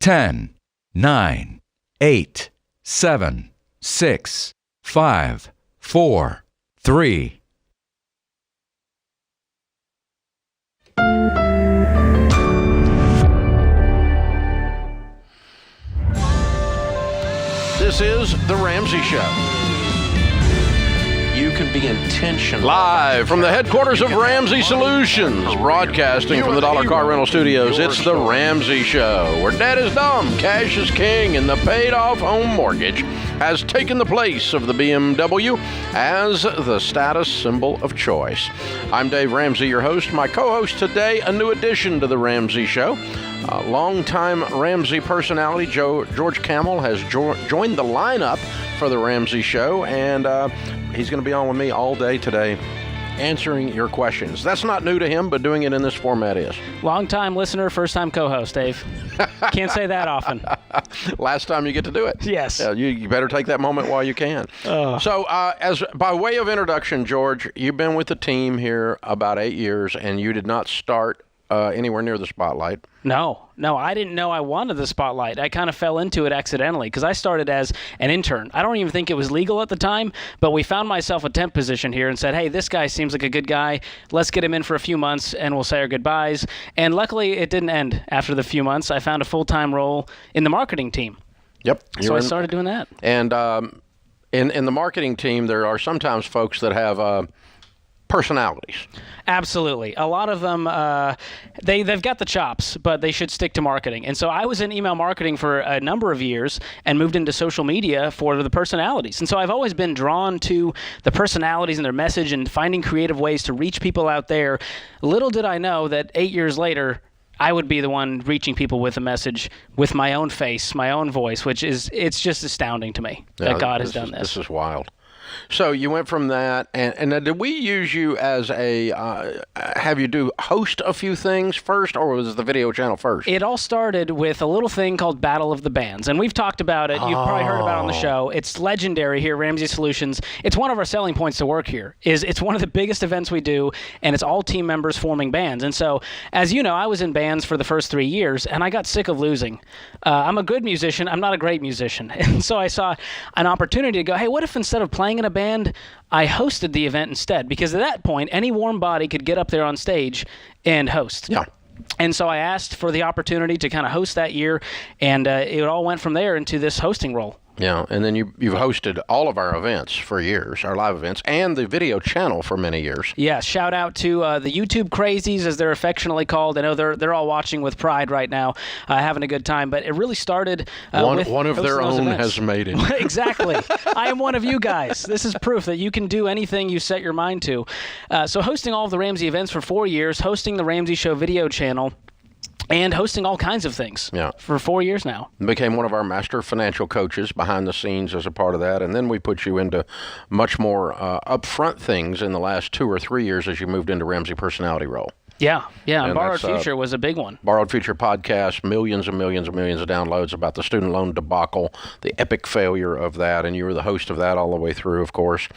10, 9, 8, 7, 6, 5, 4, 3. This is The Ramsey Show. You can be intentional. Live from the headquarters of Ramsey Solutions, broadcasting from the Dollar Car Rental Studios, it's The Ramsey Show, where debt is dumb, cash is king, and the paid-off home mortgage has taken the place of the BMW as the status symbol of choice. I'm Dave Ramsey, your host. My co-host today, a new addition to The Ramsey Show. Longtime Ramsey personality George Camel has joined the lineup for The Ramsey Show, and he's going to be on with me all day today answering your questions. That's not new to him, but doing it in this format is. Long-time listener, first-time co-host, Dave. Can't say that often. Last time you get to do it. Yes. You better take that moment while you can. So as by way of introduction, George, you've been with the team here about 8 years, and you did not start anywhere near the spotlight. No, I didn't know I wanted the spotlight. I kind of fell into it accidentally because I started as an intern. I don't even think it was legal at the time, but we found myself a temp position here and said, hey, this guy seems like a good guy. Let's get him in for a few months and we'll say our goodbyes. And luckily, it didn't end after the few months. I found a full-time role in the marketing team. Yep. So I started doing that. And in the marketing team, there are sometimes folks that have personalities. Absolutely. A lot of them, they've got the chops, but they should stick to marketing. And so I was in email marketing for a number of years and moved into social media for the personalities. And so I've always been drawn to the personalities and their message and finding creative ways to reach people out there. Little did I know that 8 years later, I would be the one reaching people with a message with my own face, my own voice, it's just astounding to me that God has done this. This is wild. So you went from that, and did we use you as have you host a few things first, or was the video channel first? It all started with a little thing called Battle of the Bands, and we've talked about it. You've probably heard about it on the show. It's legendary here at Ramsey Solutions. It's one of our selling points to work here. It's one of the biggest events we do, and it's all team members forming bands. And so, as you know, I was in bands for the first 3 years, and I got sick of losing. I'm a good musician. I'm not a great musician. And so I saw an opportunity to go, hey, what if instead of playing in a band, I hosted the event instead? Because at that point, any warm body could get up there on stage and host. Yeah. And so I asked for the opportunity to kind of host that year, and it all went from there into this hosting role. Yeah, and then you've hosted all of our events for years, our live events, and the video channel for many years. Yeah, shout out to the YouTube crazies, as they're affectionately called. I know they're all watching with pride right now, having a good time. But it really started with one of their own events. has made it. Exactly. I am one of you guys. This is proof that you can do anything you set your mind to. So hosting all of the Ramsey events for 4 years, hosting the Ramsey Show video channel, and hosting all kinds of things for 4 years now. Became one of our master financial coaches behind the scenes as a part of that. And then we put you into much more upfront things in the last 2 or 3 years as you moved into Ramsey personality role. Yeah. And Borrowed Future was a big one. Borrowed Future podcast, millions and millions and millions of downloads about the student loan debacle, the epic failure of that. And you were the host of that all the way through, of course.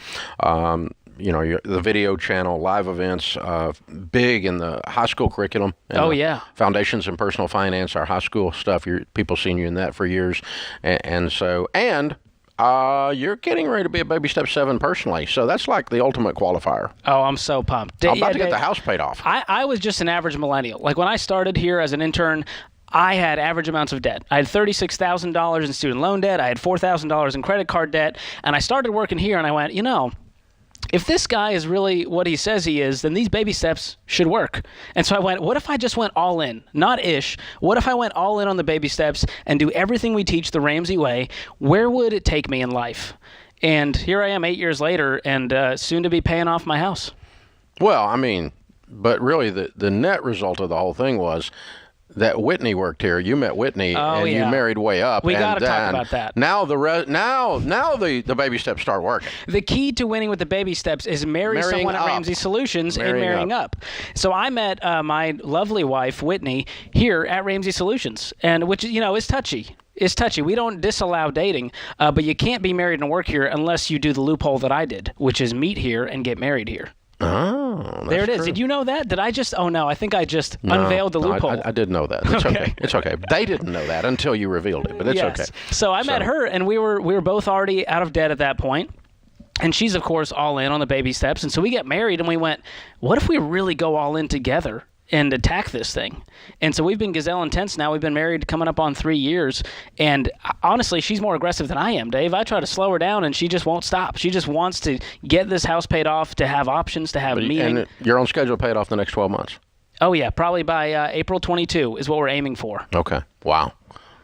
The video channel, live events, big in the high school curriculum. Foundations in Personal Finance, our high school stuff. People seen you in that for years. You're getting ready to be a Baby Step 7 personally. So that's like the ultimate qualifier. Oh, I'm so pumped. I'm about to get the house paid off. I was just an average millennial. Like when I started here as an intern, I had average amounts of debt. I had $36,000 in student loan debt. I had $4,000 in credit card debt. And I started working here and I went, if this guy is really what he says he is, then these baby steps should work. And so I went, what if I just went all in? Not ish. What if I went all in on the baby steps and do everything we teach the Ramsey way? Where would it take me in life? And here I am 8 years later and soon to be paying off my house. Well, but really the net result of the whole thing was that Whitney worked here. You met Whitney, you married way up. We got to talk about that. Now the baby steps start working. The key to winning with the baby steps is marrying someone at Ramsey Solutions and marrying up. So I met my lovely wife Whitney here at Ramsey Solutions, and which is touchy. It's touchy. We don't disallow dating, but you can't be married and work here unless you do the loophole that I did, which is meet here and get married here. Oh, there it is. true. Did you know that? Did I just? Oh no, I think I just unveiled the loophole. I did know that. It's Okay. It's okay. They didn't know that until you revealed it, but it's Yes. okay. So I met her, and we were both already out of debt at that point. And she's, of course, all in on the baby steps. And so we get married, and we went, what if we really go all in together and attack this thing? And so we've been gazelle intense now. We've been married coming up on 3 years. And honestly, she's more aggressive than I am, Dave. I try to slow her down, and she just won't stop. She just wants to get this house paid off, to have options, to have meaning. And you're on schedule to pay it off the next 12 months. Oh, yeah. Probably by April 22 is what we're aiming for. Okay. Wow.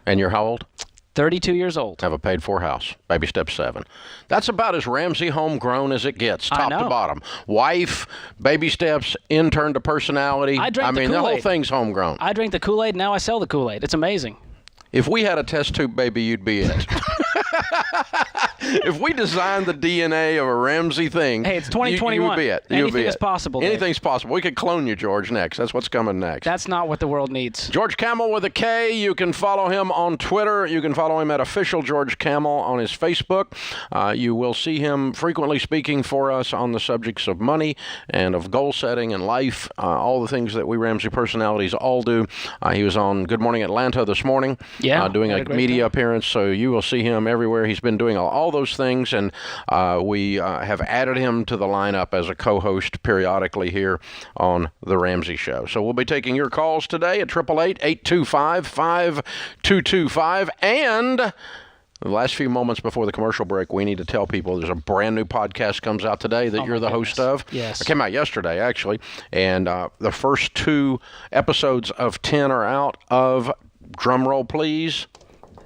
And you're how old? 32 years old. Have a paid-for house. Baby step 7. That's about as Ramsey homegrown as it gets, top to bottom. Wife, baby steps, intern to personality. I drank the the whole Kool-Aid. thing's homegrown. I drank the Kool-Aid, now I sell the Kool-Aid. It's amazing. If we had a test tube baby, you'd be it. If we designed the DNA of a Ramsey thing, hey, it's 2021. You would be it. Anything is possible, Dave. Anything's possible. We could clone you, George, next. That's what's coming next. That's not what the world needs. George Camel with a K. You can follow him on Twitter. You can follow him at Official George Camel on his Facebook. You will see him frequently speaking for us on the subjects of money and of goal setting and life, all the things that we Ramsey personalities all do. He was on Good Morning Atlanta this morning, doing a media appearance, so you will see him everywhere. He's been doing all those things, and we have added him to the lineup as a co-host periodically here on The Ramsey Show. So we'll be taking your calls today at 888-825-5225, and the last few moments before the commercial break, we need to tell people there's a brand new podcast comes out today that you're the host of. Yes. It came out yesterday, actually, and the first 2 episodes of 10 are out of, drumroll please,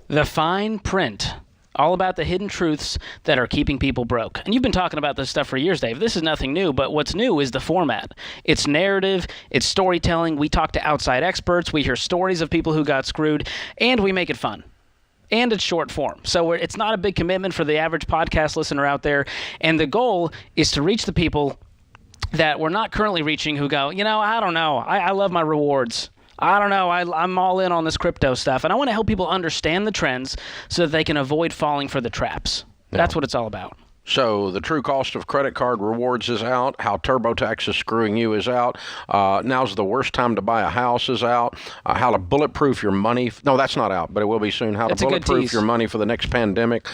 The Fine Print. All about the hidden truths that are keeping people broke. And you've been talking about this stuff for years, Dave. This is nothing new, but what's new is the format. It's narrative, it's storytelling. We talk to outside experts, we hear stories of people who got screwed, and we make it fun. And it's short form. So it's not a big commitment for the average podcast listener out there. And the goal is to reach the people that we're not currently reaching who go, I don't know. I love my rewards. I don't know. I'm all in on this crypto stuff. And I want to help people understand the trends so that they can avoid falling for the traps. Yeah. That's what it's all about. So the true cost of credit card rewards is out. How TurboTax is screwing you is out. Now's the worst time to buy a house is out. How to bulletproof your money. No, that's not out, but it will be soon. How to bulletproof your money for the next pandemic.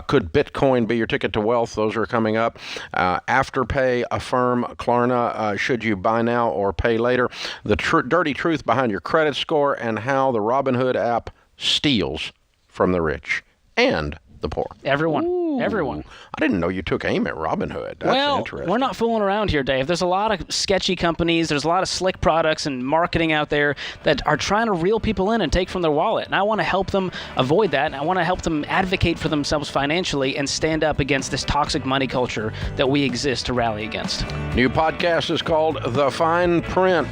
Could Bitcoin be your ticket to wealth? Those are coming up. Afterpay, Affirm, Klarna. Should you buy now or pay later? The dirty truth behind your credit score, and how the Robinhood app steals from the rich and the poor. Everyone. Ooh. Everyone. I didn't know you took aim at Robinhood. That's interesting. We're not fooling around here, Dave. There's a lot of sketchy companies. There's a lot of slick products and marketing out there that are trying to reel people in and take from their wallet. And I want to help them avoid that. And I want to help them advocate for themselves financially and stand up against this toxic money culture that we exist to rally against. New podcast is called The Fine Print,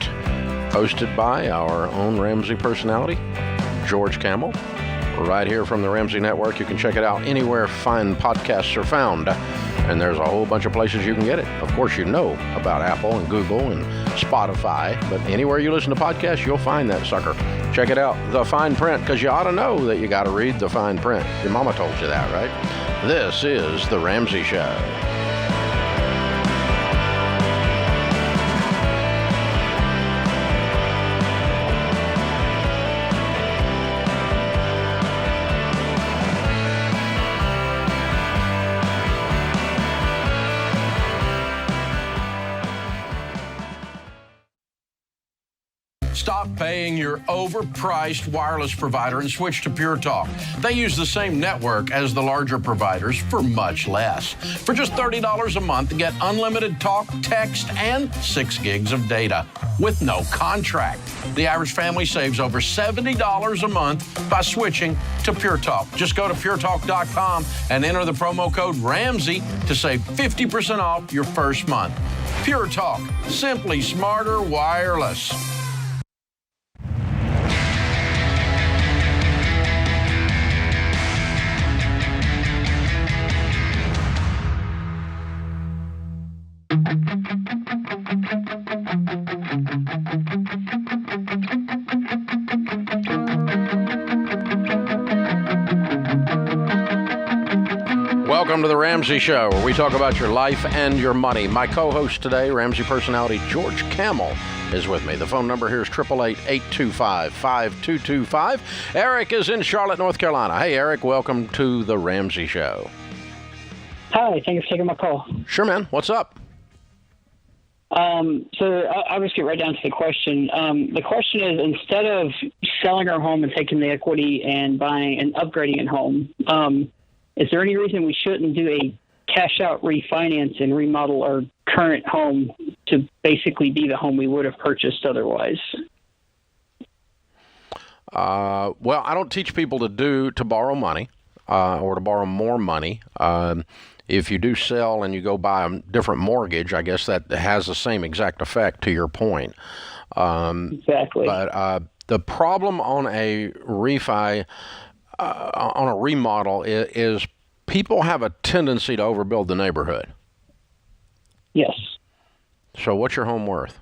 hosted by our own Ramsey personality, George Camel. Right here from the Ramsey Network. You can check it out anywhere fine podcasts are found. And there's a whole bunch of places you can get it. Of course, you know about Apple and Google and Spotify, but anywhere you listen to podcasts, you'll find that sucker. Check it out, The Fine Print, because you ought to know that you got to read the fine print. Your mama told you that, right? This is The Ramsey Show. Stop paying your overpriced wireless provider and switch to Pure Talk. They use the same network as the larger providers for much less. For just $30 a month, get unlimited talk, text, and 6 gigs of data with no contract. The average family saves over $70 a month by switching to Pure Talk. Just go to puretalk.com and enter the promo code Ramsey to save 50% off your first month. Pure Talk, simply smarter wireless. Welcome to the Ramsey Show, where we talk about your life and your money. My co-host today, Ramsey personality George Camel, is with me. The phone number here is 888-825-5225. Eric is in Charlotte, North Carolina. Hey, Eric, welcome to the Ramsey Show. Hi, thanks for taking my call. Sure, man. What's up? So I'll just get right down to the question. The question is, instead of selling our home and taking the equity and buying and upgrading a home, is there any reason we shouldn't do a cash out refinance and remodel our current home to basically be the home we would have purchased otherwise? Well, I don't teach people to borrow money or to borrow more money. If you do sell and you go buy a different mortgage, I guess that has the same exact effect to your point. Exactly. But the problem on a refi, on a remodel is people have a tendency to overbuild the neighborhood. Yes. So what's your home worth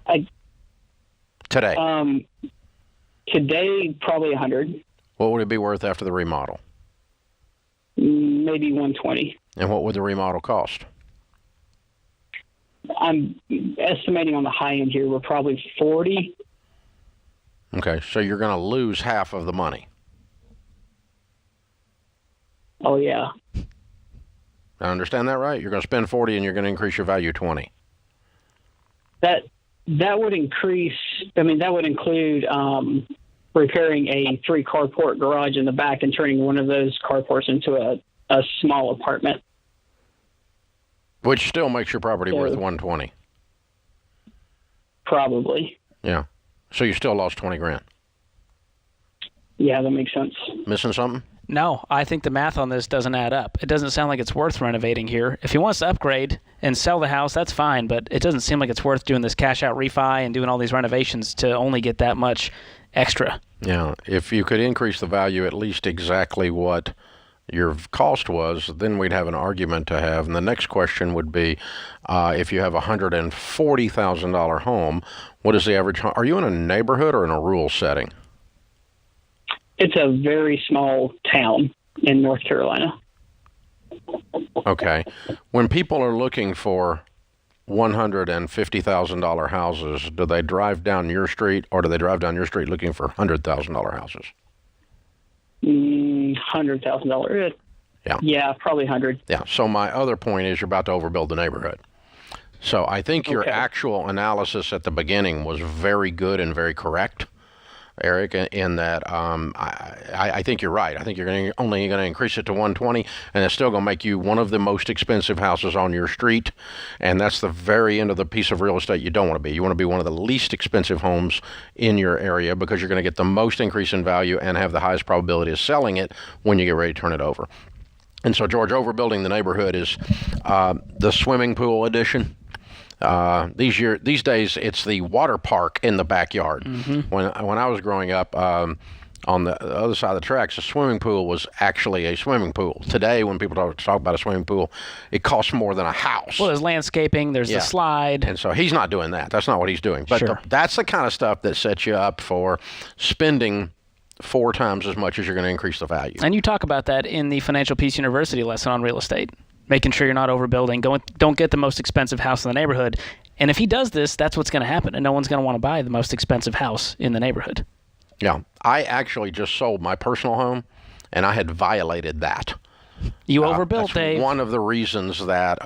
today? Today, probably 100. What would it be worth after the remodel? Maybe 120. And what would the remodel cost? I'm estimating on the high end here, we're probably 40. Okay, so you're going to lose half of the money. Oh, yeah. I understand that right? You're going to spend 40 and you're going to increase your value 20. That would increase, that would include repairing a 3 carport garage in the back and turning one of those carports into a small apartment. Which still makes your property worth 120. Probably. Yeah. So you still lost 20 grand. Yeah, that makes sense. Missing something? No, I think the math on this doesn't add up. It doesn't sound like it's worth renovating here. If he wants to upgrade and sell the house, that's fine, but it doesn't seem like it's worth doing this cash out refi and doing all these renovations to only get that much extra. Yeah. If you could increase the value at least exactly what your cost was, then we'd have an argument to have. And the next question would be, if you have a $140,000 home, what is the average home? Are you in a neighborhood or in a rural setting? It's a very small town in North Carolina. Okay. When people are looking for $150,000 houses, do they drive down your street or do they drive down your street looking for $100,000 houses? $100,000. Yeah. Yeah, probably 100. Yeah. So my other point is you're about to overbuild the neighborhood. So I think your actual analysis at the beginning was very good and very correct, Eric, in that I think you're right. I think you're only going to increase it to 120, and it's still going to make you one of the most expensive houses on your street, and that's the very end of the piece of real estate you don't want to be. You want to be one of the least expensive homes in your area because you're going to get the most increase in value and have the highest probability of selling it when you get ready to turn it over. And so, George, overbuilding the neighborhood is the swimming pool edition. These days, it's the water park in the backyard. Mm-hmm. When I was growing up, on the other side of the tracks, a swimming pool was actually a swimming pool. Today, when people talk about a swimming pool, it costs more than a house. Well, there's landscaping, there's the slide. And so he's not doing that. That's not what he's doing. But Sure. That's the kind of stuff that sets you up for spending 4 times as much as you're going to increase the value. And you talk about that in the Financial Peace University lesson on real estate. Making sure you're not overbuilding. Don't get the most expensive house in the neighborhood. And if he does this, that's what's going to happen. And no one's going to want to buy the most expensive house in the neighborhood. Yeah. I actually just sold my personal home, and I had violated that. You overbuilt, that's Dave. One of the reasons that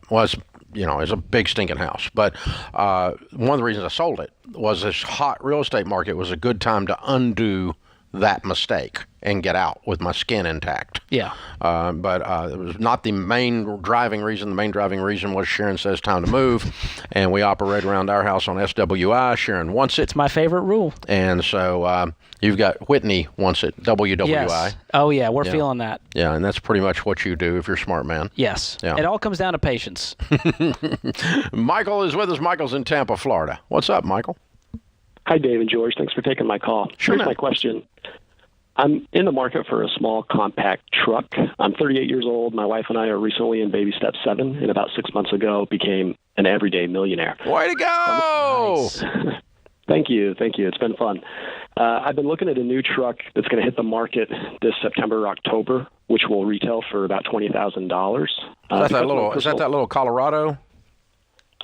was, it's a big stinking house. But one of the reasons I sold it was this hot real estate market was a good time to undo that mistake and get out with my skin intact. Yeah. But it was not the main driving reason. The main driving reason was Sharon says time to move, and we operate around our house on SWI. Sharon wants it. It's my favorite rule. And so you've got Whitney wants it, WWI. Yes. Oh, yeah, we're feeling that. Yeah, and that's pretty much what you do if you're a smart man. Yes. Yeah. It all comes down to patience. Michael is with us. Michael's in Tampa, Florida. What's up, Michael? Hi, Dave and George. Thanks for taking my call. Sure. Here's my question. I'm in the market for a small compact truck. I'm 38 years old. My wife and I are recently in baby step 7, and about 6 months ago became an everyday millionaire. Way to go! Nice. Thank you. It's been fun. I've been looking at a new truck that's going to hit the market this September or October, which will retail for about $20,000. Is that that little Colorado?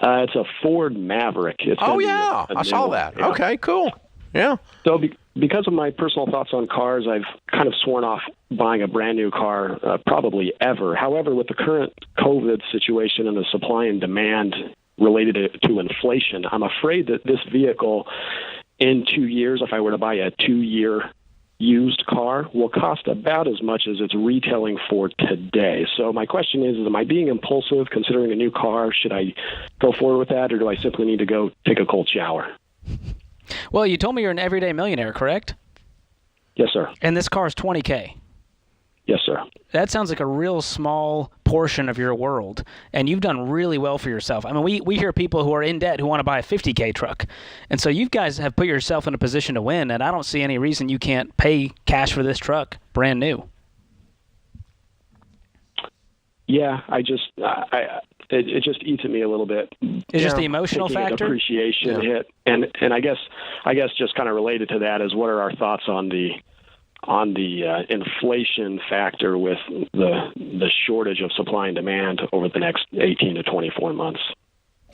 It's a Ford Maverick. I saw that. Yeah. Okay, cool. Yeah. So because of my personal thoughts on cars, I've kind of sworn off buying a brand new car probably ever. However, with the current COVID situation and the supply and demand related to inflation, I'm afraid that this vehicle in 2 years, if I were to buy a 2-year used car, will cost about as much as it's retailing for today. So my question is am I being impulsive considering a new car? Should I go forward with that, or do I simply need to go take a cold shower? Well, you told me you're an everyday millionaire, correct? Yes, sir. And this car is $20K. Yes, sir. That sounds like a real small portion of your world, and you've done really well for yourself. I mean, we hear people who are in debt who want to buy a $50K truck, and so you guys have put yourself in a position to win, and I don't see any reason you can't pay cash for this truck, brand new. Yeah, it just eats at me a little bit. It's just the emotional factor? Appreciation hit, and I guess just kind of related to that is what are our thoughts on the inflation factor with the shortage of supply and demand over the next 18 to 24 months?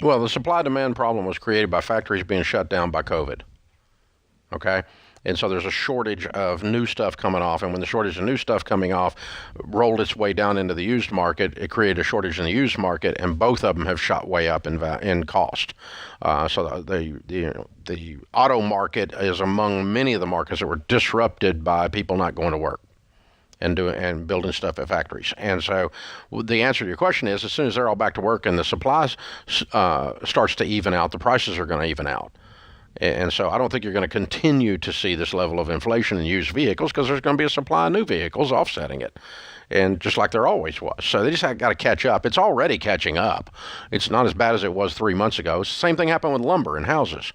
Well, the supply-demand problem was created by factories being shut down by COVID, okay? And so there's a shortage of new stuff coming off, and when the shortage of new stuff coming off rolled its way down into the used market, it created a shortage in the used market, and both of them have shot way up in cost. So the auto market is among many of the markets that were disrupted by people not going to work and building stuff at factories. And so the answer to your question is, as soon as they're all back to work and the supplies starts to even out, the prices are going to even out. And so I don't think you're going to continue to see this level of inflation in used vehicles because there's going to be a supply of new vehicles offsetting it, and just like there always was. So they just got to catch up. It's already catching up. It's not as bad as it was 3 months ago. It's the same thing happened with lumber and houses.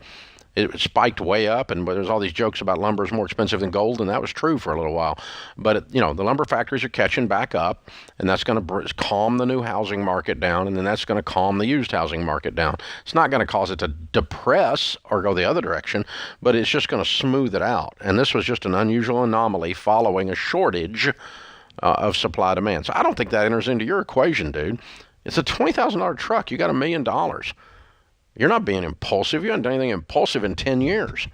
It spiked way up, and there's all these jokes about lumber is more expensive than gold, and that was true for a little while. But, the lumber factories are catching back up, and that's going to calm the new housing market down, and then that's going to calm the used housing market down. It's not going to cause it to depress or go the other direction, but it's just going to smooth it out. And this was just an unusual anomaly following a shortage of supply demand. So I don't think that enters into your equation, dude. It's a $20,000 truck. You got $1 million. You're not being impulsive. You haven't done anything impulsive in 10 years.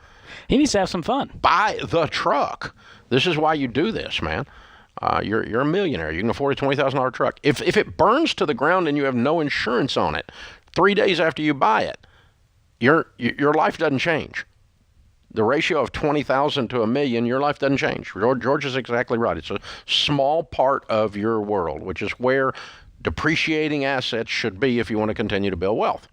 He needs to have some fun. Buy the truck. This is why you do this, man. You're a millionaire. You can afford a $20,000 truck. If it burns to the ground and you have no insurance on it, 3 days after you buy it, your life doesn't change. The ratio of 20,000 to $1 million, your life doesn't change. George is exactly right. It's a small part of your world, which is where depreciating assets should be if you want to continue to build wealth.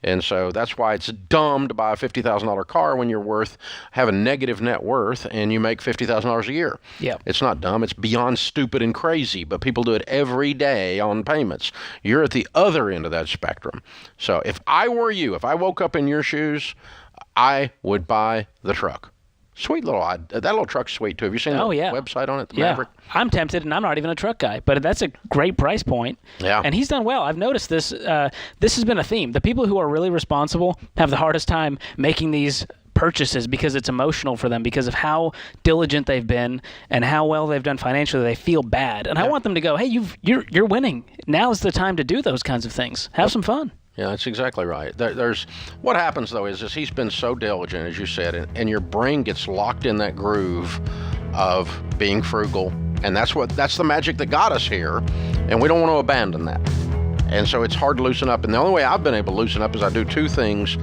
And so that's why it's dumb to buy a $50,000 car when you're have a negative net worth and you make $50,000 a year. Yeah. It's not dumb. It's beyond stupid and crazy, but people do it every day on payments. You're at the other end of that spectrum. So if I were you, if I woke up in your shoes, I would buy the truck. Sweet that little truck's sweet too. Have you seen the website on it, the Maverick? I'm tempted, and I'm not even a truck guy, but that's a great price point. Yeah. And he's done well. I've noticed this. This has been a theme. The people who are really responsible have the hardest time making these purchases because it's emotional for them because of how diligent they've been and how well they've done financially. They feel bad, and I want them to go, "Hey, you're winning. Now's the time to do those kinds of things. Have some fun." Yeah, that's exactly right. There's what happens though is he's been so diligent, as you said, and your brain gets locked in that groove of being frugal, and that's the magic that got us here, and we don't want to abandon that. And so it's hard to loosen up. And the only way I've been able to loosen up is I do two things.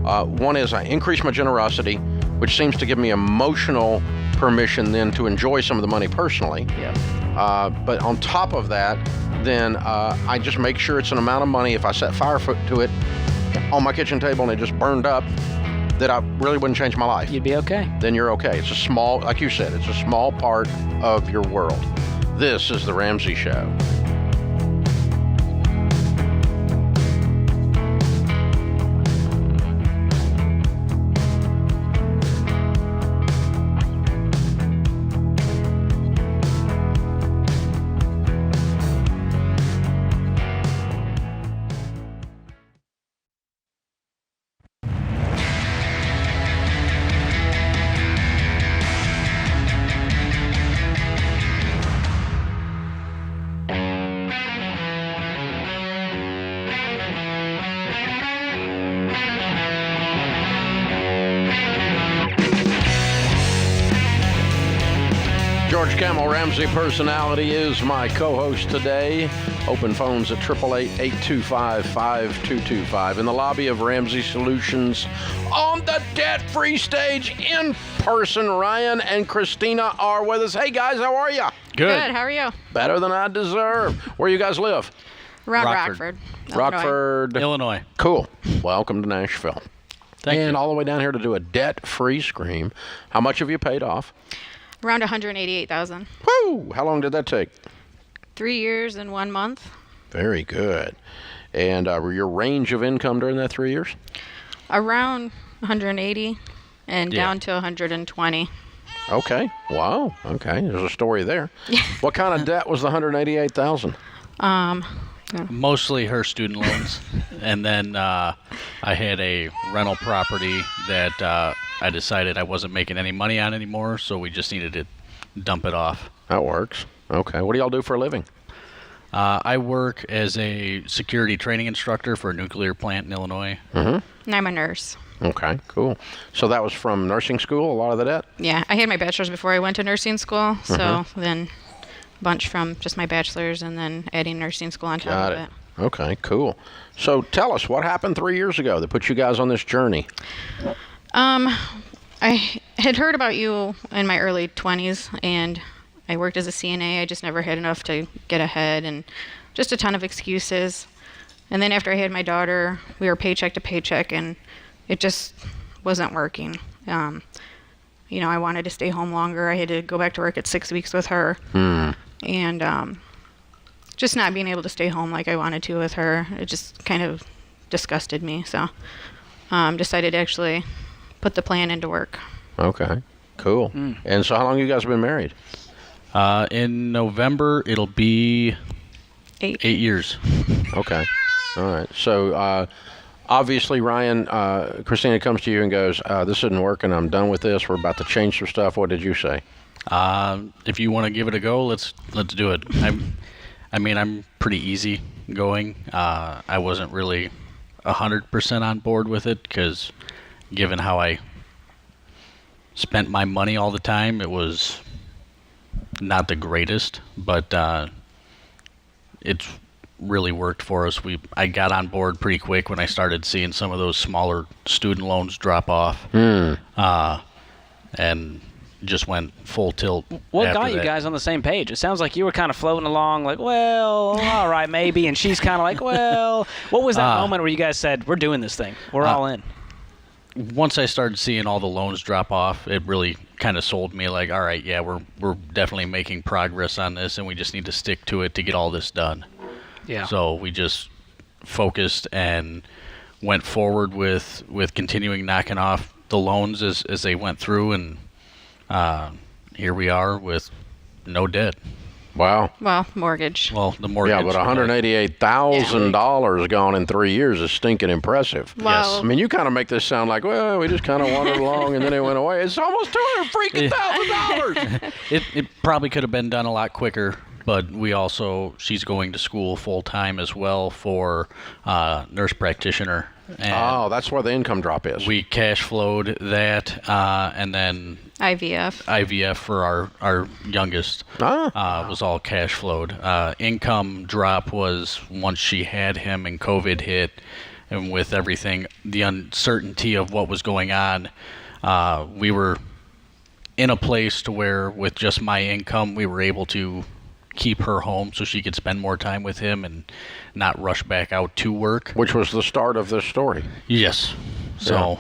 One is I increase my generosity, which seems to give me emotional permission then to enjoy some of the money personally. Yeah. But on top of that, then I just make sure it's an amount of money. If I set fire to it on my kitchen table and it just burned up, that I really wouldn't change my life. You'd be okay. Then you're okay. It's a small, like you said, it's a small part of your world. This is The Ramsey Show. Camel Ramsey personality is my co-host today. Open phones at 888-825-5225 in the lobby of Ramsey Solutions on the debt-free stage in person. Ryan and Christina are with us. Hey guys, how are you? Good. How are you? Better than I deserve. Where you guys live? Rockford. Rockford, Illinois. Cool. Welcome to Nashville. Thank you. And all the way down here to do a debt-free scream. How much have you paid off? Around $188,000. Woo! How long did that take? 3 years and 1 month. Very good. And your range of income during that 3 years? Around 180 and down to 120. Okay. Wow. Okay. There's a story there. What kind of debt was the $188,000? Mostly her student loans. And then I had a rental property that I decided I wasn't making any money on anymore, so we just needed to dump it off. That works. Okay. What do y'all do for a living? I work as a security training instructor for a nuclear plant in Illinois. And I'm a nurse. Okay, cool. So that was from nursing school, a lot of the debt? Yeah, I had my bachelor's before I went to nursing school, so then a bunch from just my bachelor's and then adding nursing school on top of it. Okay, cool. So tell us, what happened 3 years ago that put you guys on this journey? I had heard about you in my early 20s, and I worked as a CNA. I just never had enough to get ahead, and just a ton of excuses. And then after I had my daughter, we were paycheck to paycheck, and it just wasn't working. I wanted to stay home longer. I had to go back to work at 6 weeks with her. And just not being able to stay home like I wanted to with her, it just kind of disgusted me. So decided to actually put the plan into work. Okay, cool. And so how long you guys been married? In November, it'll be 8 years. Okay. All right. So obviously, Ryan, Christina comes to you and goes, this isn't working. I'm done with this. We're about to change some stuff. What did you say? If you want to give it a go, let's do it. I'm pretty easy going. I wasn't really 100% on board with it because given how I spent my money all the time, it was not the greatest, but it's really worked for us. I got on board pretty quick when I started seeing some of those smaller student loans drop off, and just went full tilt. What got you guys on the same page? It sounds like you were kind of floating along like, well, all right, maybe, and she's kind of like, well, what was that moment where you guys said, we're doing this thing, we're all in? Once I started seeing all the loans drop off, it really kind of sold me like, all right, yeah, we're definitely making progress on this, and we just need to stick to it to get all this done. Yeah. So we just focused and went forward with continuing knocking off the loans as they went through, and here we are with no debt. Wow. Well, mortgage. Well, the mortgage. Yeah, but $188,000 gone in 3 years is stinking impressive. Well, I mean, you kind of make this sound like, well, we just kind of wandered along and then it went away. It's almost $200,000. It probably could have been done a lot quicker, but she's going to school full time as well for nurse practitioner. And that's where the income drop is. we cash flowed that, and then IVF for our youngest was all cash flowed. Income drop was once she had him and COVID hit, and with everything, the uncertainty of what was going on, we were in a place to where with just my income, we were able to keep her home so she could spend more time with him and not rush back out to work. Which was the start of this story. Yes. So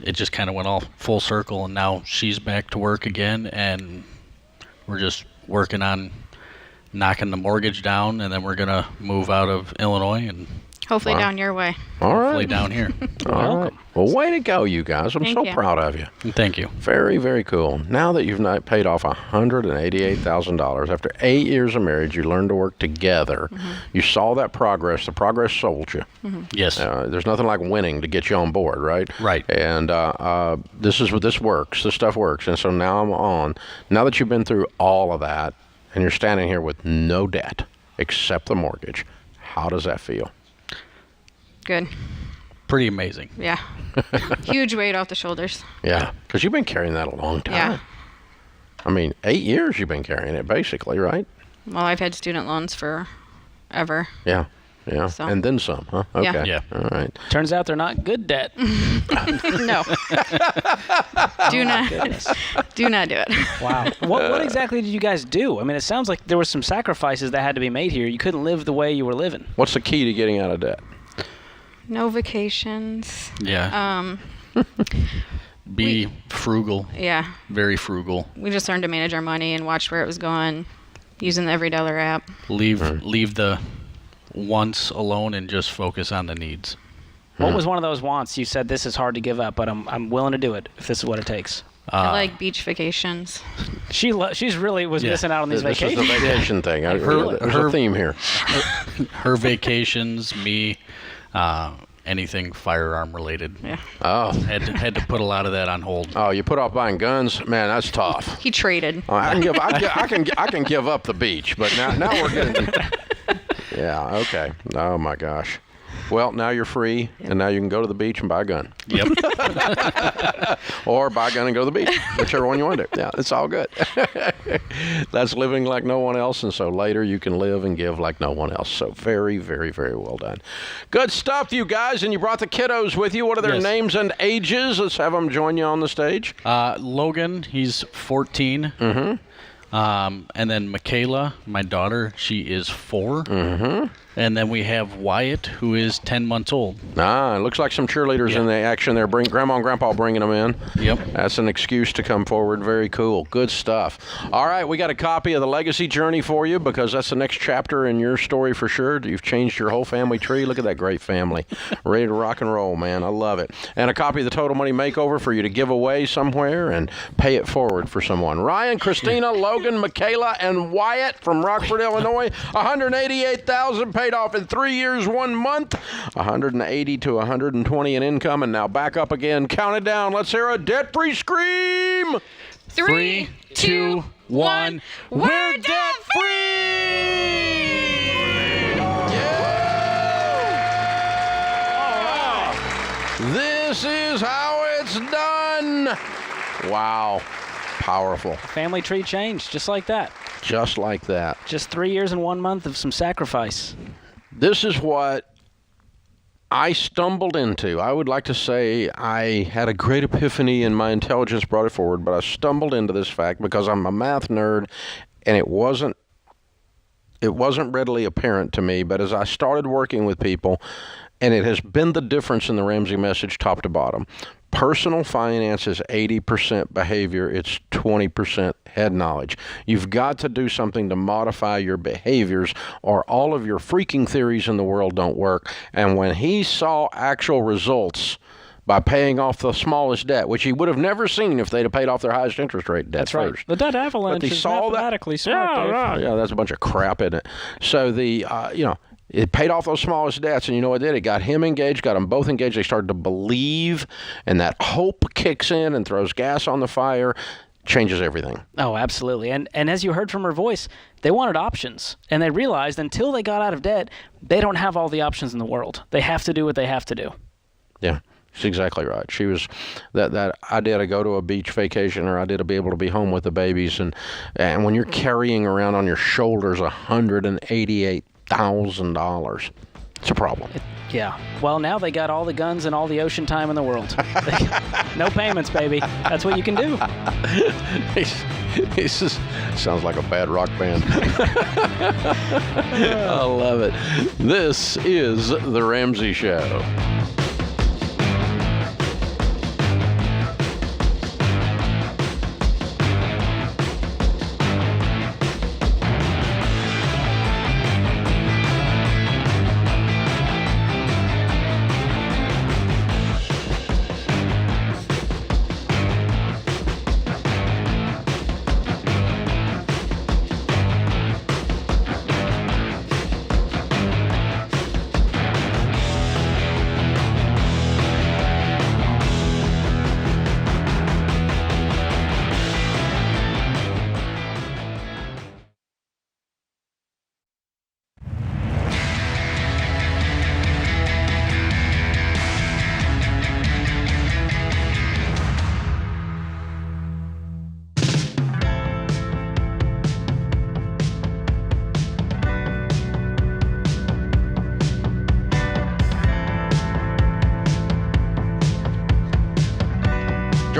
it just kind of went all full circle, and now she's back to work again, and we're just working on knocking the mortgage down, and then we're going to move out of Illinois and hopefully down your way. All right. hopefully down here. All right. Well, way to go, you guys. I'm Thank so you. proud of you. Thank you. Very, very cool. Now that you've paid off $188,000, after 8 years of marriage, you learned to work together. You saw that progress. The progress sold you. Yes. There's nothing like winning to get you on board, right? Right. And this works. This stuff works. And so now I'm on. Now that you've been through all of that, and you're standing here with no debt except the mortgage, how does that feel? Good. Pretty amazing. Yeah. Huge weight off the shoulders. Yeah, because you've been carrying that a long time. Yeah. I mean, 8 years you've been carrying it, basically, right? Well, I've had student loans forever. Yeah. Yeah, so. And then some, huh? Okay. Yeah. All right. Turns out they're not good debt. No. Do not do it. Wow. What exactly did you guys do? I mean, it sounds like there were some sacrifices that had to be made here. You couldn't live the way you were living. What's the key to getting out of debt? No vacations. Yeah. Be frugal. Yeah. Very frugal. We just learned to manage our money and watch where it was going, using the Every Dollar app. Leave the wants alone and just focus on the needs. What was one of those wants? You said this is hard to give up, but I'm willing to do it if this is what it takes. I like beach vacations. She's really was missing out on these vacations. This is the vacation thing. There's a theme here. Her vacations, me, anything firearm related. Yeah. Oh. Had to put a lot of that on hold. Oh, you put off buying guns? Man, that's tough. He traded. I can give up the beach, but now we're getting. Yeah. Okay. Oh my gosh. Well, now you're free, and now you can go to the beach and buy a gun. Yep. Or buy a gun and go to the beach, whichever one you want to do. Yeah, it's all good. That's living like no one else, and so later you can live and give like no one else. So very, very, very well done. Good stuff, you guys, and you brought the kiddos with you. What are their names and ages? Let's have them join you on the stage. Logan, he's 14. Mm-hmm. And then Michaela, my daughter, she is 4. Mm-hmm. And then we have Wyatt, who is 10 months old. It looks like some cheerleaders in the action there. Grandma and Grandpa bringing them in. Yep. That's an excuse to come forward. Very cool. Good stuff. All right, we got a copy of The Legacy Journey for you because that's the next chapter in your story for sure. You've changed your whole family tree. Look at that great family. Ready to rock and roll, man. I love it. And a copy of the Total Money Makeover for you to give away somewhere and pay it forward for someone. Ryan, Christina, Logan, Michaela, and Wyatt from Rockford, Illinois. $188,000 paid off in 3 years, 1 month. 180 to 120 in income, and now back up again. Count it down. Let's hear a debt-free scream. 3, 2, 1. We're debt-free! Yeah! This is how it's done. Wow. Powerful. Family tree changed, just like that. Just like that. Just 3 years and 1 month of some sacrifice. This is what I stumbled into. I would like to say I had a great epiphany and my intelligence brought it forward, but I stumbled into this fact because I'm a math nerd, and it wasn't readily apparent to me, but as I started working with people, and it has been the difference in the Ramsey message top to bottom. Personal finance is 80% behavior. It's 20% head knowledge. You've got to do something to modify your behaviors or all of your freaking theories in the world don't work. And when he saw actual results by paying off the smallest debt, which he would have never seen if they'd have paid off their highest interest rate debt That's right. first. The debt avalanche is mathematically smart, Dave. Yeah, that's a bunch of crap, isn't it? So it paid off those smallest debts, and you know what it did? It got him engaged, got them both engaged. They started to believe, and that hope kicks in and throws gas on the fire, changes everything. Oh, absolutely. And as you heard from her voice, they wanted options, and they realized until they got out of debt, they don't have all the options in the world. They have to do what they have to do. Yeah. She's exactly right. She was that idea to go to a beach vacation or idea to be able to be home with the babies, and when you're carrying around on your shoulders $188,000, it's a problem. Yeah. Well, now they got all the guns and all the ocean time in the world. No payments, baby. That's what you can do. This sounds like a bad rock band. I love it. This is The Ramsey Show.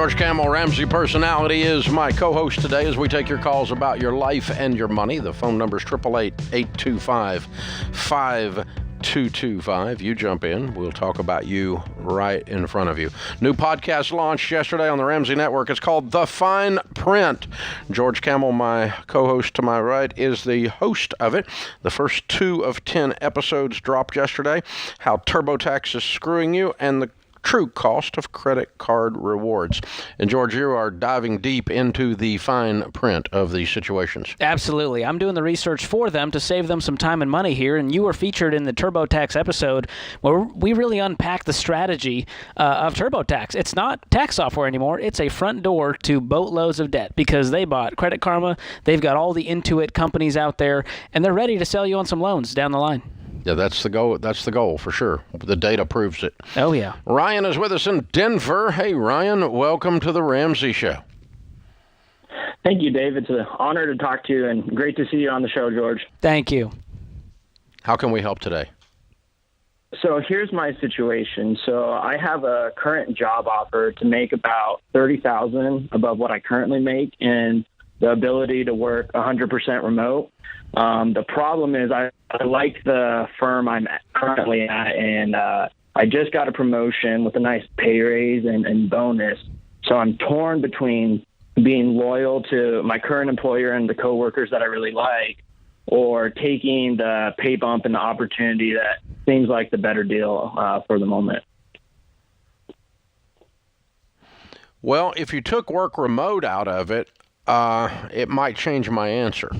George Camel, Ramsey Personality, is my co-host today as we take your calls about your life and your money. The phone number is 888-825-5225. You jump in. We'll talk about you right in front of you. New podcast launched yesterday on the Ramsey Network. It's called The Fine Print. George Camel, my co-host to my right, is the host of it. The first 2 of 10 episodes dropped yesterday. How TurboTax is screwing you and the true cost of credit card rewards. And George, you are diving deep into the fine print of these situations. Absolutely. I'm doing the research for them to save them some time and money here, and you were featured in the TurboTax episode where we really unpack the strategy of TurboTax. It's not tax software anymore. It's a front door to boatloads of debt because they bought Credit Karma. They've got all the Intuit companies out there, and they're ready to sell you on some loans down the line. Yeah, that's the goal. That's the goal for sure. The data proves it. Oh, yeah. Ryan is with us in Denver. Hey, Ryan, welcome to the Ramsey Show. Thank you, Dave. It's an honor to talk to you, and great to see you on the show, George. Thank you. How can we help today? So here's my situation. So I have a current job offer to make about $30,000 above what I currently make, and the ability to work 100% remote. The problem is I like the firm I'm currently at, and I just got a promotion with a nice pay raise and bonus. So I'm torn between being loyal to my current employer and the coworkers that I really like, or taking the pay bump and the opportunity that seems like the better deal for the moment. Well, if you took work remote out of it, it might change my answer.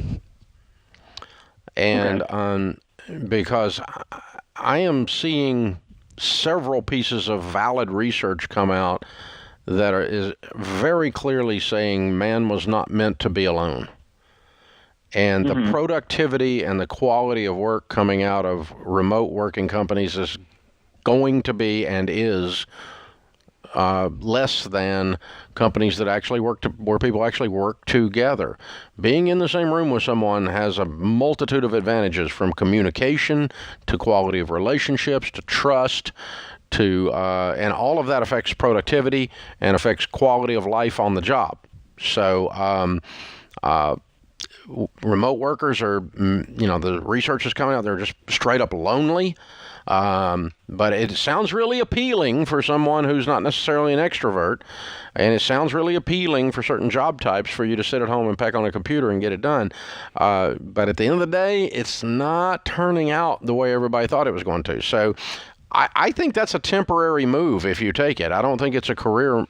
And Okay. Because I am seeing several pieces of valid research come out that is very clearly saying man was not meant to be alone. And the productivity and the quality of work coming out of remote working companies is going to be and is less than companies that actually where people actually work together. Being in the same room with someone has a multitude of advantages, from communication to quality of relationships to trust to and all of that affects productivity and affects quality of life on the job. So remote workers are, the research is coming out, they're just straight up lonely. But it sounds really appealing for someone who's not necessarily an extrovert, and it sounds really appealing for certain job types for you to sit at home and peck on a computer and get it done. But at the end of the day, it's not turning out the way everybody thought it was going to. So I think that's a temporary move if you take it. I don't think it's a career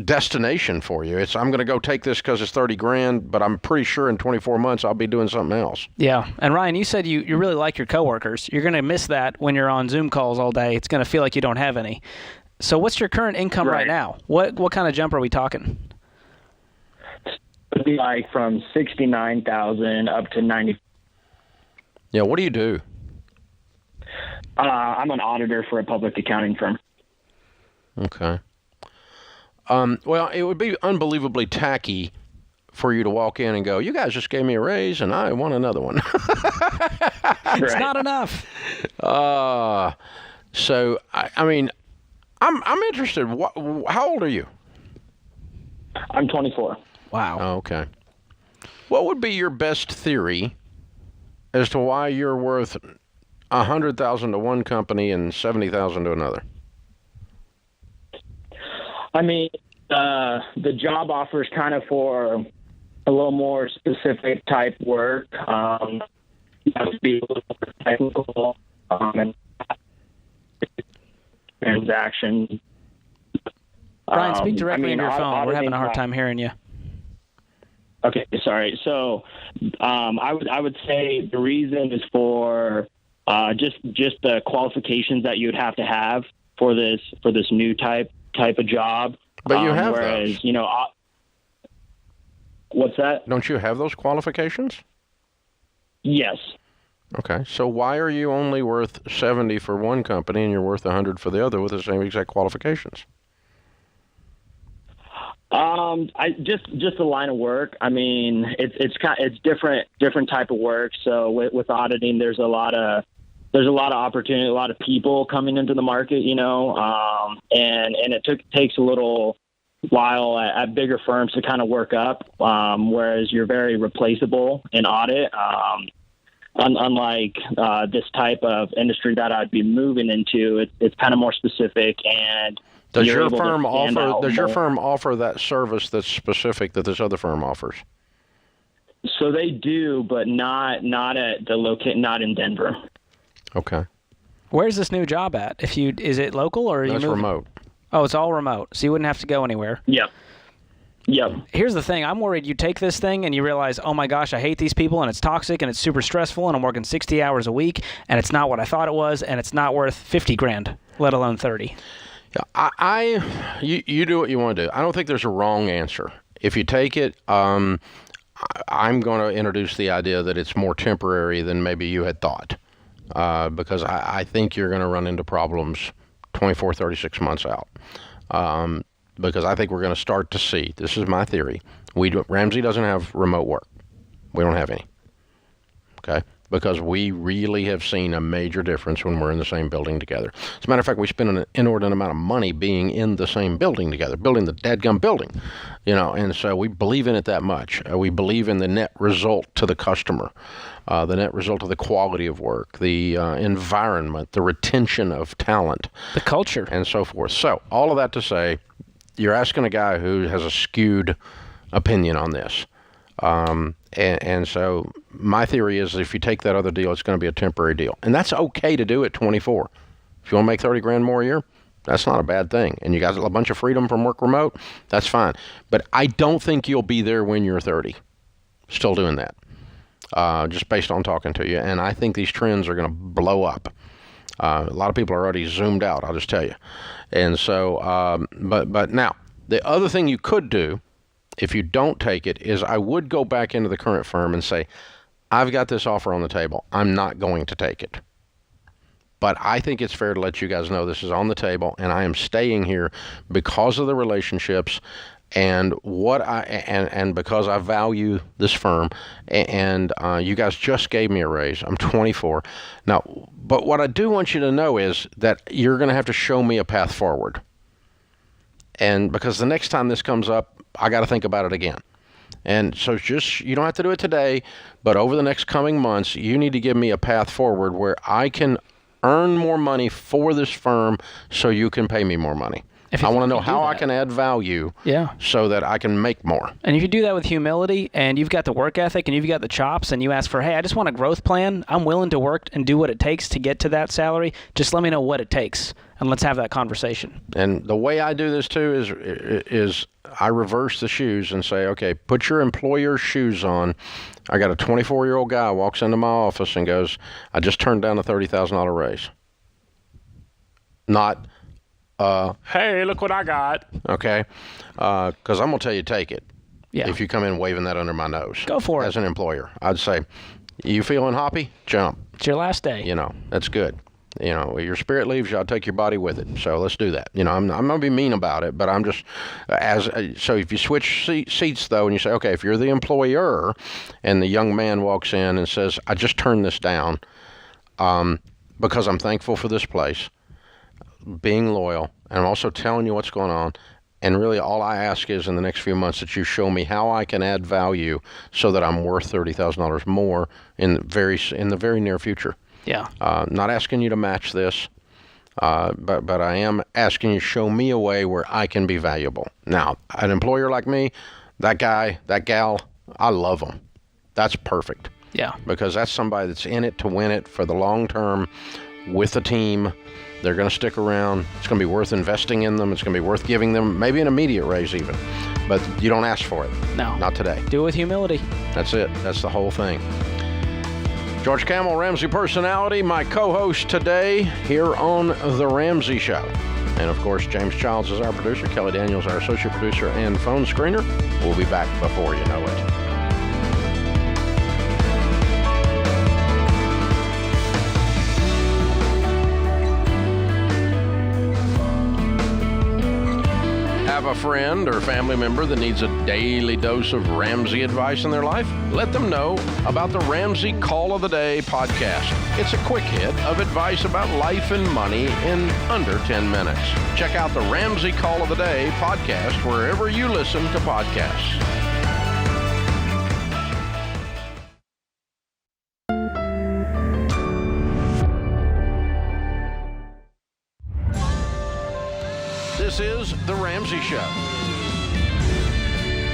destination for you. I'm going to go take this because it's $30,000, but I'm pretty sure in 24 months I'll be doing something else. Yeah. And Ryan, you said you really like your coworkers. You're going to miss that when you're on Zoom calls all day. It's going to feel like you don't have any. So what's your current income right now? What kind of jump are we talking? It'd be like from $69,000 up to $90,000. Yeah. What do you do? I'm an auditor for a public accounting firm. Okay. Well, it would be unbelievably tacky for you to walk in and go, you guys just gave me a raise and I want another one. It's not enough. So, I'm interested. How old are you? I'm 24. Wow. Oh, okay. What would be your best theory as to why you're worth $100,000 to one company and $70,000 to another? I mean, the job offer is kind of for a little more specific type work. You have to be a little more technical and transactions. Brian, speak directly into your phone. We're having a hard time hearing you. Okay, sorry. So I would say the reason is for just the qualifications that you would have to have for this new type of job. But you have whereas, those. What's that? Don't you have those qualifications? Yes. Okay. So why are you only worth 70 for one company and you're worth 100 for the other with the same exact qualifications? Just the line of work. I mean, it's different type of work. So with auditing, there's a lot of there's a lot of opportunity, a lot of people coming into the market, and it takes a little while at bigger firms to kind of work up, whereas you're very replaceable in audit. Unlike this type of industry that I'd be moving into, it's kind of more specific. And does your firm offer that service that's specific that this other firm offers? So they do, but not at the not in Denver. Okay. Where's this new job at? Is it local or are you moving? Remote. Oh, it's all remote, so you wouldn't have to go anywhere. Yep. Here's the thing. I'm worried you take this thing and you realize, oh my gosh, I hate these people and it's toxic and it's super stressful and I'm working 60 hours a week and it's not what I thought it was and it's not worth $50,000, let alone 30. Yeah, you do what you want to do. I don't think there's a wrong answer. If you take it, I'm going to introduce the idea that it's more temporary than maybe you had thought, because I think you're going to run into problems 24, 36 months out. Because I think we're going to start to see, this is my theory, Ramsey doesn't have remote work. We don't have any. Okay? Because we really have seen a major difference when we're in the same building together. As a matter of fact, we spend an inordinate amount of money being in the same building together, building the dadgum building, and so we believe in it that much. We believe in the net result to the customer, the net result of the quality of work, the environment, the retention of talent. The culture. And so forth. So all of that to say, you're asking a guy who has a skewed opinion on this. And so my theory is if you take that other deal, it's going to be a temporary deal. And that's okay to do at 24. If you want to make $30,000 more a year, that's not a bad thing. And you got a bunch of freedom from work remote, that's fine. But I don't think you'll be there when you're 30, still doing that, just based on talking to you. And I think these trends are going to blow up. A lot of people are already zoomed out, I'll just tell you. And so, but now, the other thing you could do, if you don't take it, is I would go back into the current firm and say, I've got this offer on the table. I'm not going to take it. But I think it's fair to let you guys know this is on the table, and I am staying here because of the relationships and and because I value this firm, and you guys just gave me a raise. I'm 24 now, but what I do want you to know is that you're going to have to show me a path forward. And because the next time this comes up, I got to think about it again. And so you don't have to do it today, but over the next coming months, you need to give me a path forward where I can earn more money for this firm so you can pay me more money. I want to know how I can add value so that I can make more. And if you do that with humility and you've got the work ethic and you've got the chops and you ask for, hey, I just want a growth plan. I'm willing to work and do what it takes to get to that salary. Just let me know what it takes and let's have that conversation. And the way I do this too is I reverse the shoes and say, okay, put your employer's shoes on. I got a 24-year-old guy walks into my office and goes, I just turned down a $30,000 raise. Not... hey, look what I got. Okay. Because I'm going to tell you, take it. Yeah. If you come in waving that under my nose. Go for it. As an employer. I'd say, you feeling hoppy? Jump. It's your last day. That's good. Your spirit leaves you, I'll take your body with it. So let's do that. I'm going to be mean about it, but I'm just, so if you switch seats, though, and you say, okay, if you're the employer, and the young man walks in and says, I just turned this down because I'm thankful for this place, being loyal, and I'm also telling you what's going on, and really all I ask is in the next few months that you show me how I can add value so that I'm worth $30,000 more in the very near future. Yeah. Not asking you to match this, but I am asking you to show me a way where I can be valuable. Now, an employer like me, that guy, that gal, I love them. That's perfect. Yeah. Because that's somebody that's in it to win it for the long term with the team. They're going to stick around. It's going to be worth investing in them. It's going to be worth giving them maybe an immediate raise even. But you don't ask for it. No. Not today. Do it with humility. That's it. That's the whole thing. George Camel, Ramsey Personality, my co-host today here on The Ramsey Show. And, of course, James Childs is our producer. Kelly Daniels, our associate producer and phone screener. We'll be back before you know it. have a friend or family member that needs a daily dose of Ramsey advice in their life? Let them know about the Ramsey Call of the Day podcast. It's a quick hit of advice about life and money in under 10 minutes. Check out the Ramsey Call of the Day podcast wherever you listen to podcasts. This is The Ramsey Show.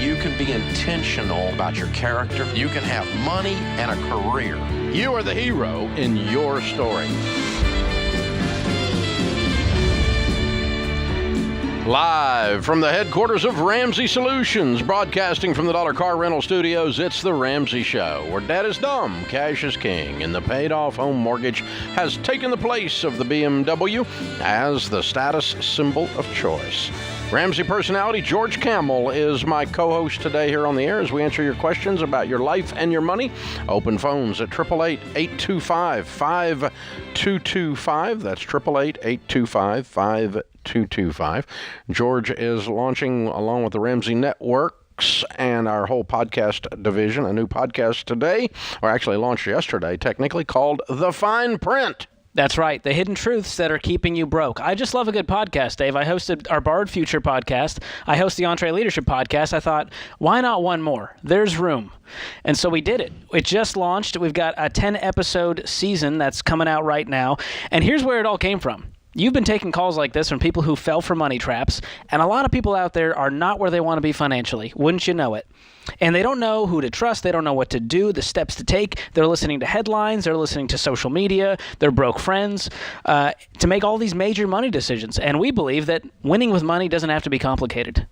You can be intentional about your character. You can have money and a career. You are the hero in your story. Live from the headquarters of Ramsey Solutions, broadcasting from the Dollar Car Rental Studios, it's The Ramsey Show, where dad is dumb, cash is king, and the paid-off home mortgage has taken the place of the BMW as the status symbol of choice. Ramsey personality George Camel is my co-host today here on the air as we answer your questions about your life and your money. Open phones at 888-825-5225. That's 888-825-5225. George is launching, along with the Ramsey Networks and our whole podcast division, a new podcast today, or actually launched yesterday, technically, called The Fine Print. That's right, the hidden truths that are keeping you broke. I just love a good podcast, Dave. I hosted our Barred Future podcast. I host the Entree Leadership podcast. I thought, why not one more? There's room. And so we did it. It just launched. We've got a 10-episode season that's coming out right now. And here's where it all came from. You've been taking calls like this from people who fell for money traps, and a lot of people out there are not where they want to be financially. Wouldn't you know it? And they don't know who to trust. They don't know what to do, the steps to take. They're listening to headlines. They're listening to social media. They're broke friends to make all these major money decisions. And we believe that winning with money doesn't have to be complicated.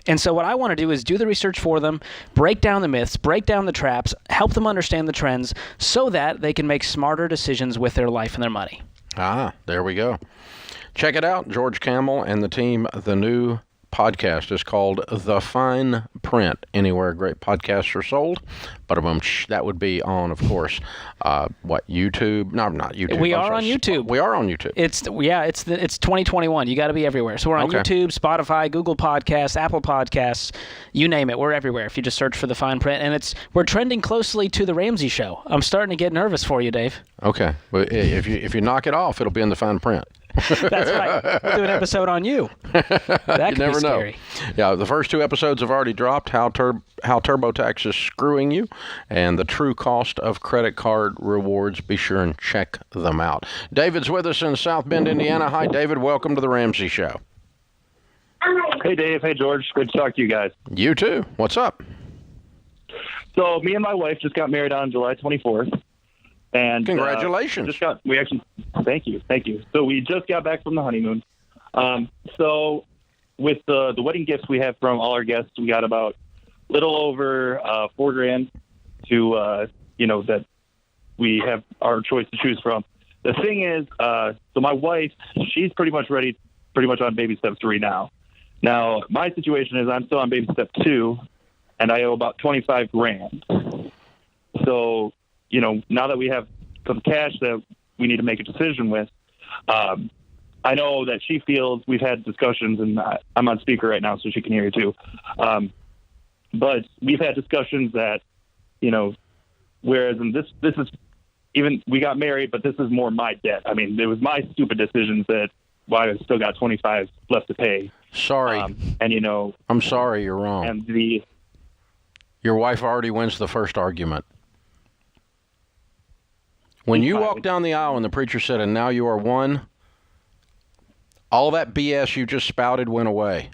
And so what I want to do is do the research for them, break down the myths, break down the traps, help them understand the trends so that they can make smarter decisions with their life and their money. There we go. Check it out, George Camel and the team. The new podcast is called The Fine Print. Anywhere great podcasts are sold. But that would be on, of course, YouTube? No, not YouTube. We are on YouTube. We are on YouTube. It's 2021. You got to be everywhere. So we're on YouTube, Spotify, Google Podcasts, Apple Podcasts, you name it. We're everywhere. If you just search for The Fine Print, and we're trending closely to the Ramsey Show. I'm starting to get nervous for you, Dave. Okay, but if you knock it off, it'll be in The Fine Print. That's right. We'll do an episode on you. That could be scary. Know. Yeah, the first 2 episodes have already dropped. How TurboTax is screwing you, and the true cost of credit card rewards. Be sure and check them out. David's with us in South Bend, Indiana. Hi, David. Welcome to the Ramsey Show. Hey, Dave. Hey, George. Good to talk to you guys. You too. What's up? So, me and my wife just got married on July 24th. And congratulations. Thank you. So we just got back from the honeymoon. So with the wedding gifts we have from all our guests, we got about little over $4,000 to that we have our choice to choose from. The thing is, so my wife, she's pretty much on baby step 3 now. Now my situation is I'm still on baby step 2, and I owe about $25,000. So now that we have some cash that we need to make a decision with, I know that she feels we've had discussions, and I'm on speaker right now, so she can hear you too. But we've had discussions that, whereas in this is even we got married, but this is more my debt. I mean, it was my stupid decisions that why I still got $25 left to pay. Sorry, I'm sorry, you're wrong. And your wife already wins the first argument. When you walked down the aisle and the preacher said, "And now you are one," all that BS you just spouted went away.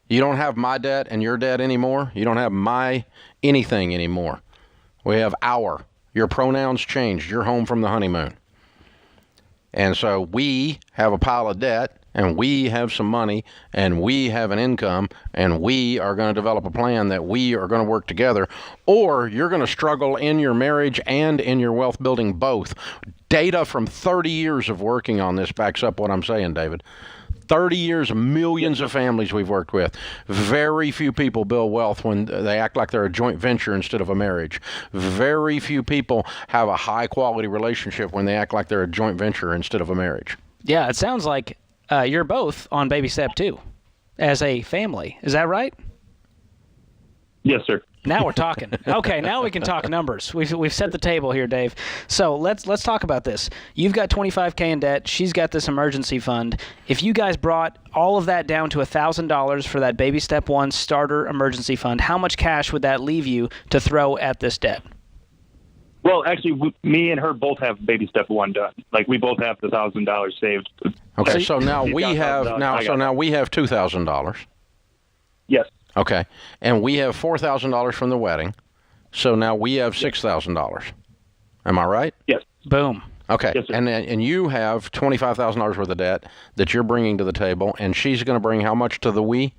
You don't have my debt and your debt anymore. You don't have my anything anymore. We have our. Your pronouns changed. You're home from the honeymoon. And so we have a pile of debt, and we have some money, and we have an income, and we are going to develop a plan that we are going to work together, or you're going to struggle in your marriage and in your wealth building both. Data from 30 years of working on this backs up what I'm saying, David. 30 years, millions of families we've worked with. Very few people build wealth when they act like they're a joint venture instead of a marriage. Very few people have a high-quality relationship when they act like they're a joint venture instead of a marriage. Yeah, it sounds like you're both on baby step 2 as a family. Is that right? Yes, sir. Now we're talking. Okay, now we can talk numbers. We've set the table here, Dave. So let's talk about this. You've got $25K in debt. She's got this emergency fund. If you guys brought all of that down to $1,000 for that baby step 1 starter emergency fund, how much cash would that leave you to throw at this debt? Well, actually, me and her both have baby step 1 done. Like, we both have the $1,000 saved. Okay, so now we have $2,000. Yes. Okay, and we have $4,000 from the wedding, so now we have $6,000. Am I right? Yes. Boom. Okay, yes, sir. And you have $25,000 worth of debt that you're bringing to the table, and she's going to bring how much to the we?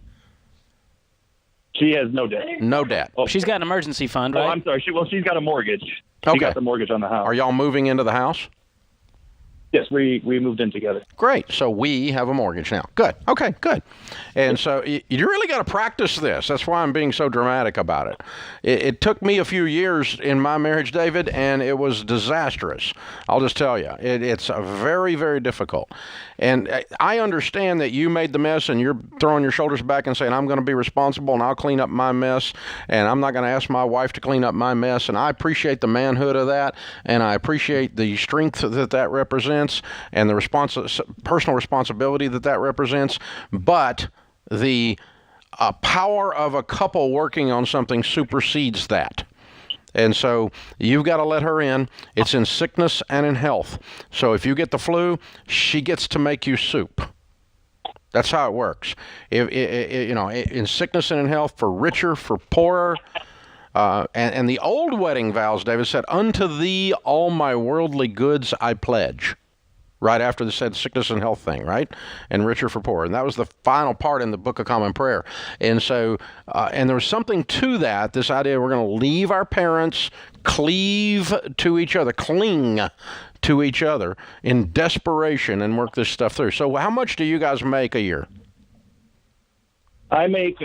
She has no debt. No debt. Oh. She's got an emergency fund, right? Oh, I'm sorry. She's got a mortgage. Okay. She got the mortgage on the house. Are y'all moving into the house? Yes, we moved in together. Great. So we have a mortgage now. Good. Okay, good. And so you really got to practice this. That's why I'm being so dramatic about it. It took me a few years in my marriage, David, and it was disastrous. I'll just tell you. It's very, very difficult. And I understand that you made the mess and you're throwing your shoulders back and saying, I'm going to be responsible and I'll clean up my mess and I'm not going to ask my wife to clean up my mess. And I appreciate the manhood of that, and I appreciate the strength that represents and the personal responsibility that represents, but the power of a couple working on something supersedes that. And so you've got to let her in. It's in sickness and in health. So if you get the flu, she gets to make you soup. That's how it works. In sickness and in health, for richer, for poorer. And the old wedding vows, David said, unto thee all my worldly goods I pledge. Right after the said sickness and health thing, right? And richer for poor. And that was the final part in the Book of Common Prayer. And so, and there was something to that, this idea we're going to leave our parents, cleave to each other, cling to each other in desperation and work this stuff through. So how much do you guys make a year? I make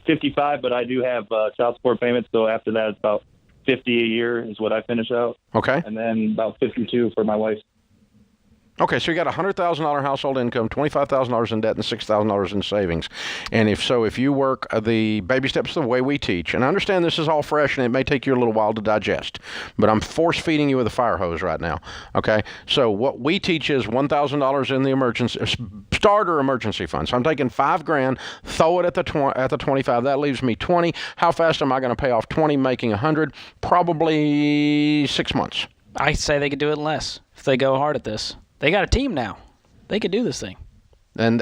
55, but I do have child support payments. So after that, it's about 50 a year is what I finish out. Okay. And then about 52 for my wife. Okay, so you got a $100,000 household income, $25,000 in debt, and $6,000 in savings. And if you work the baby steps the way we teach, and I understand this is all fresh and it may take you a little while to digest, but I'm force feeding you with a fire hose right now. Okay, so what we teach is $1,000 in the starter emergency fund. So I'm taking $5,000, throw it at the 25. That leaves me 20. How fast am I going to pay off 20, making 100? Probably 6 months. I say they could do it in less if they go hard at this. They got a team now. They could do this thing. And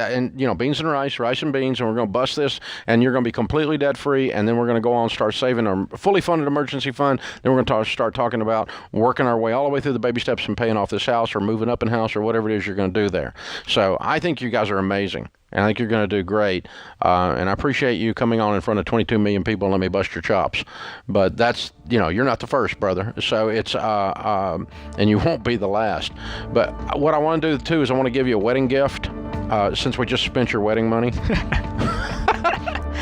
beans and rice and beans, and we're going to bust this, and you're going to be completely debt-free, and then we're going to go on and start saving our fully funded emergency fund. Then we're going to start talking about working our way all the way through the baby steps and paying off this house or moving up in house or whatever it is you're going to do there. So I think you guys are amazing, and I think you're going to do great. And I appreciate you coming on in front of 22 million people and let me bust your chops. But that's, you're not the first, brother. So it's, and you won't be the last. But what I want to do, too, is I want to give you a wedding gift. Since we just spent your wedding money.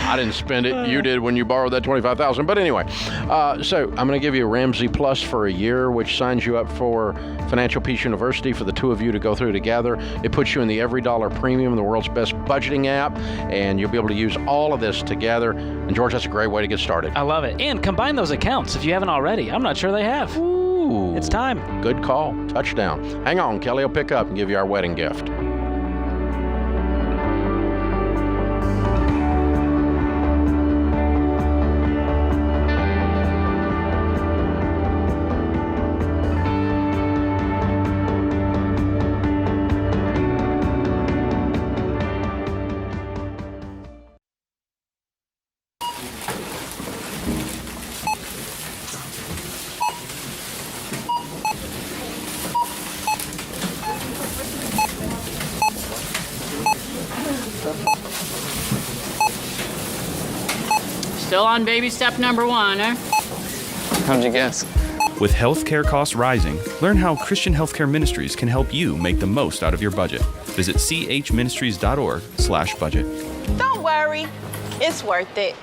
I didn't spend it. You did when you borrowed that $25,000. But anyway, so I'm going to give you a Ramsey Plus for a year, which signs you up for Financial Peace University for the two of you to go through together. It puts you in the Every Dollar Premium, the world's best budgeting app, and you'll be able to use all of this together. And George, that's a great way to get started. I love it. And combine those accounts if you haven't already. I'm not sure they have. Ooh. It's time. Good call. Touchdown. Hang on. Kelly will pick up and give you our wedding gift. Still on baby step number 1, eh? How'd you guess? With healthcare costs rising, learn how Christian Healthcare Ministries can help you make the most out of your budget. Visit chministries.org/budget. Don't worry, it's worth it.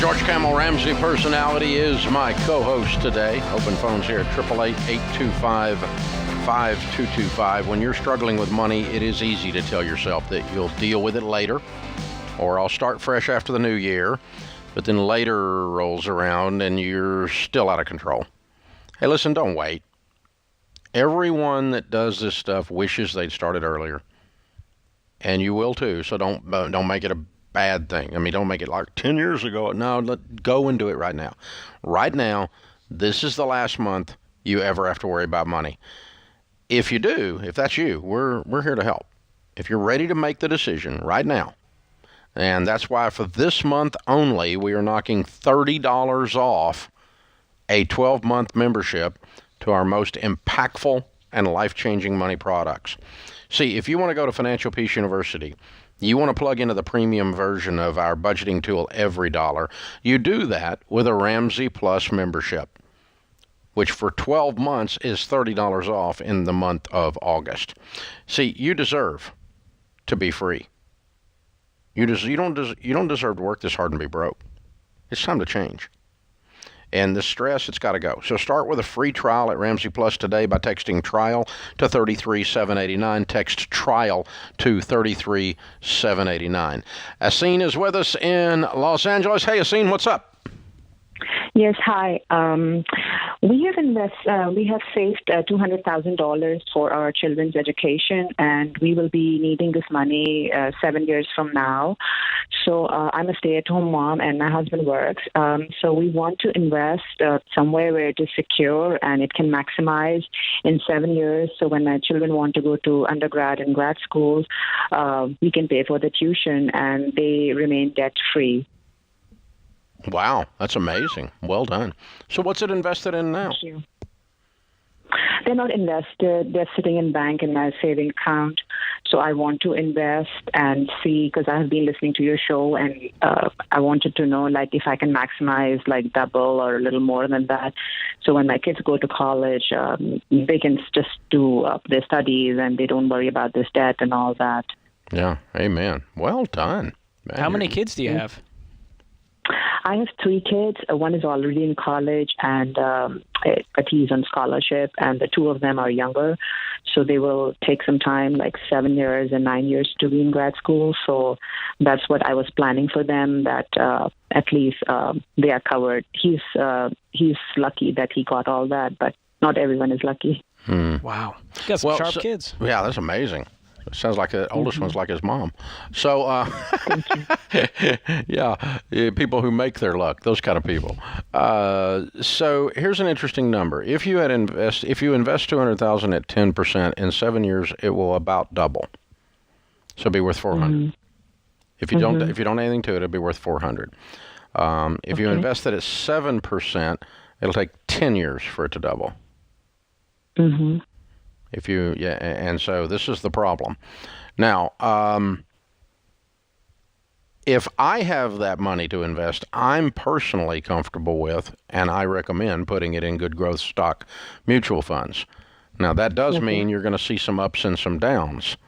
George Camel Ramsey personality is my co-host today. Open phones here at 888-825-5225. When you're struggling with money, it is easy to tell yourself that you'll deal with it later, or I'll start fresh after the new year, but then later rolls around and you're still out of control. Hey, listen, don't wait. Everyone that does this stuff wishes they'd started earlier, and you will too. So don't make it a bad thing. I mean, don't make it like 10 years ago. No, go and do it right now. Right now, this is the last month you ever have to worry about money. If you do, if that's you, we're here to help. If you're ready to make the decision right now, and that's why for this month only, we are knocking $30 off a 12-month membership to our most impactful and life-changing money products. See, if you want to go to Financial Peace University, you want to plug into the premium version of our budgeting tool, Every Dollar, you do that with a Ramsey Plus membership, which for 12 months is $30 off in the month of August. See, you deserve to be free. You don't deserve to work this hard and be broke. It's time to change. And the stress, it's got to go. So start with a free trial at Ramsey Plus today by texting TRIAL to 33789. Text TRIAL to 33789. Aseen is with us in Los Angeles. Hey, Aseen, what's up? Yes, hi. We have saved $200,000 for our children's education, and we will be needing this money 7 years from now. So I'm a stay-at-home mom, and my husband works. So we want to invest somewhere where it is secure and it can maximize in 7 years. So when my children want to go to undergrad and grad schools, we can pay for the tuition and they remain debt-free. Wow, that's amazing. Well done. So what's it invested in now? Thank you. They're not invested. They're sitting in bank in my saving account. So I want to invest and see, because I have been listening to your show, and I wanted to know, like, if I can maximize, like, double or a little more than that. So when my kids go to college, they can just do their studies and they don't worry about this debt and all that. Yeah, amen. Well done. Man, how many kids do you have? I have 3 kids. One is already in college, but he's on scholarship, and the 2 of them are younger. So they will take some time, like 7 years and 9 years to be in grad school. So that's what I was planning for them, that at least they are covered. He's lucky that he got all that, but not everyone is lucky. Wow. You got some sharp kids. Yeah, that's amazing. It sounds like the oldest one's like his mom. So, yeah, people who make their luck, those kind of people. So here's an interesting number. If you invest $200,000 at 10%, in 7 years, it will about double. So it'll be worth $400. If you don't add anything to it, it'll be worth $400. If you invest it at 7%, it'll take 10 years for it to double. Mm-hmm. And so this is the problem. Now, if I have that money to invest, I'm personally comfortable with, and I recommend putting it in good growth stock mutual funds. Now, that does mean you're going to see some ups and some downs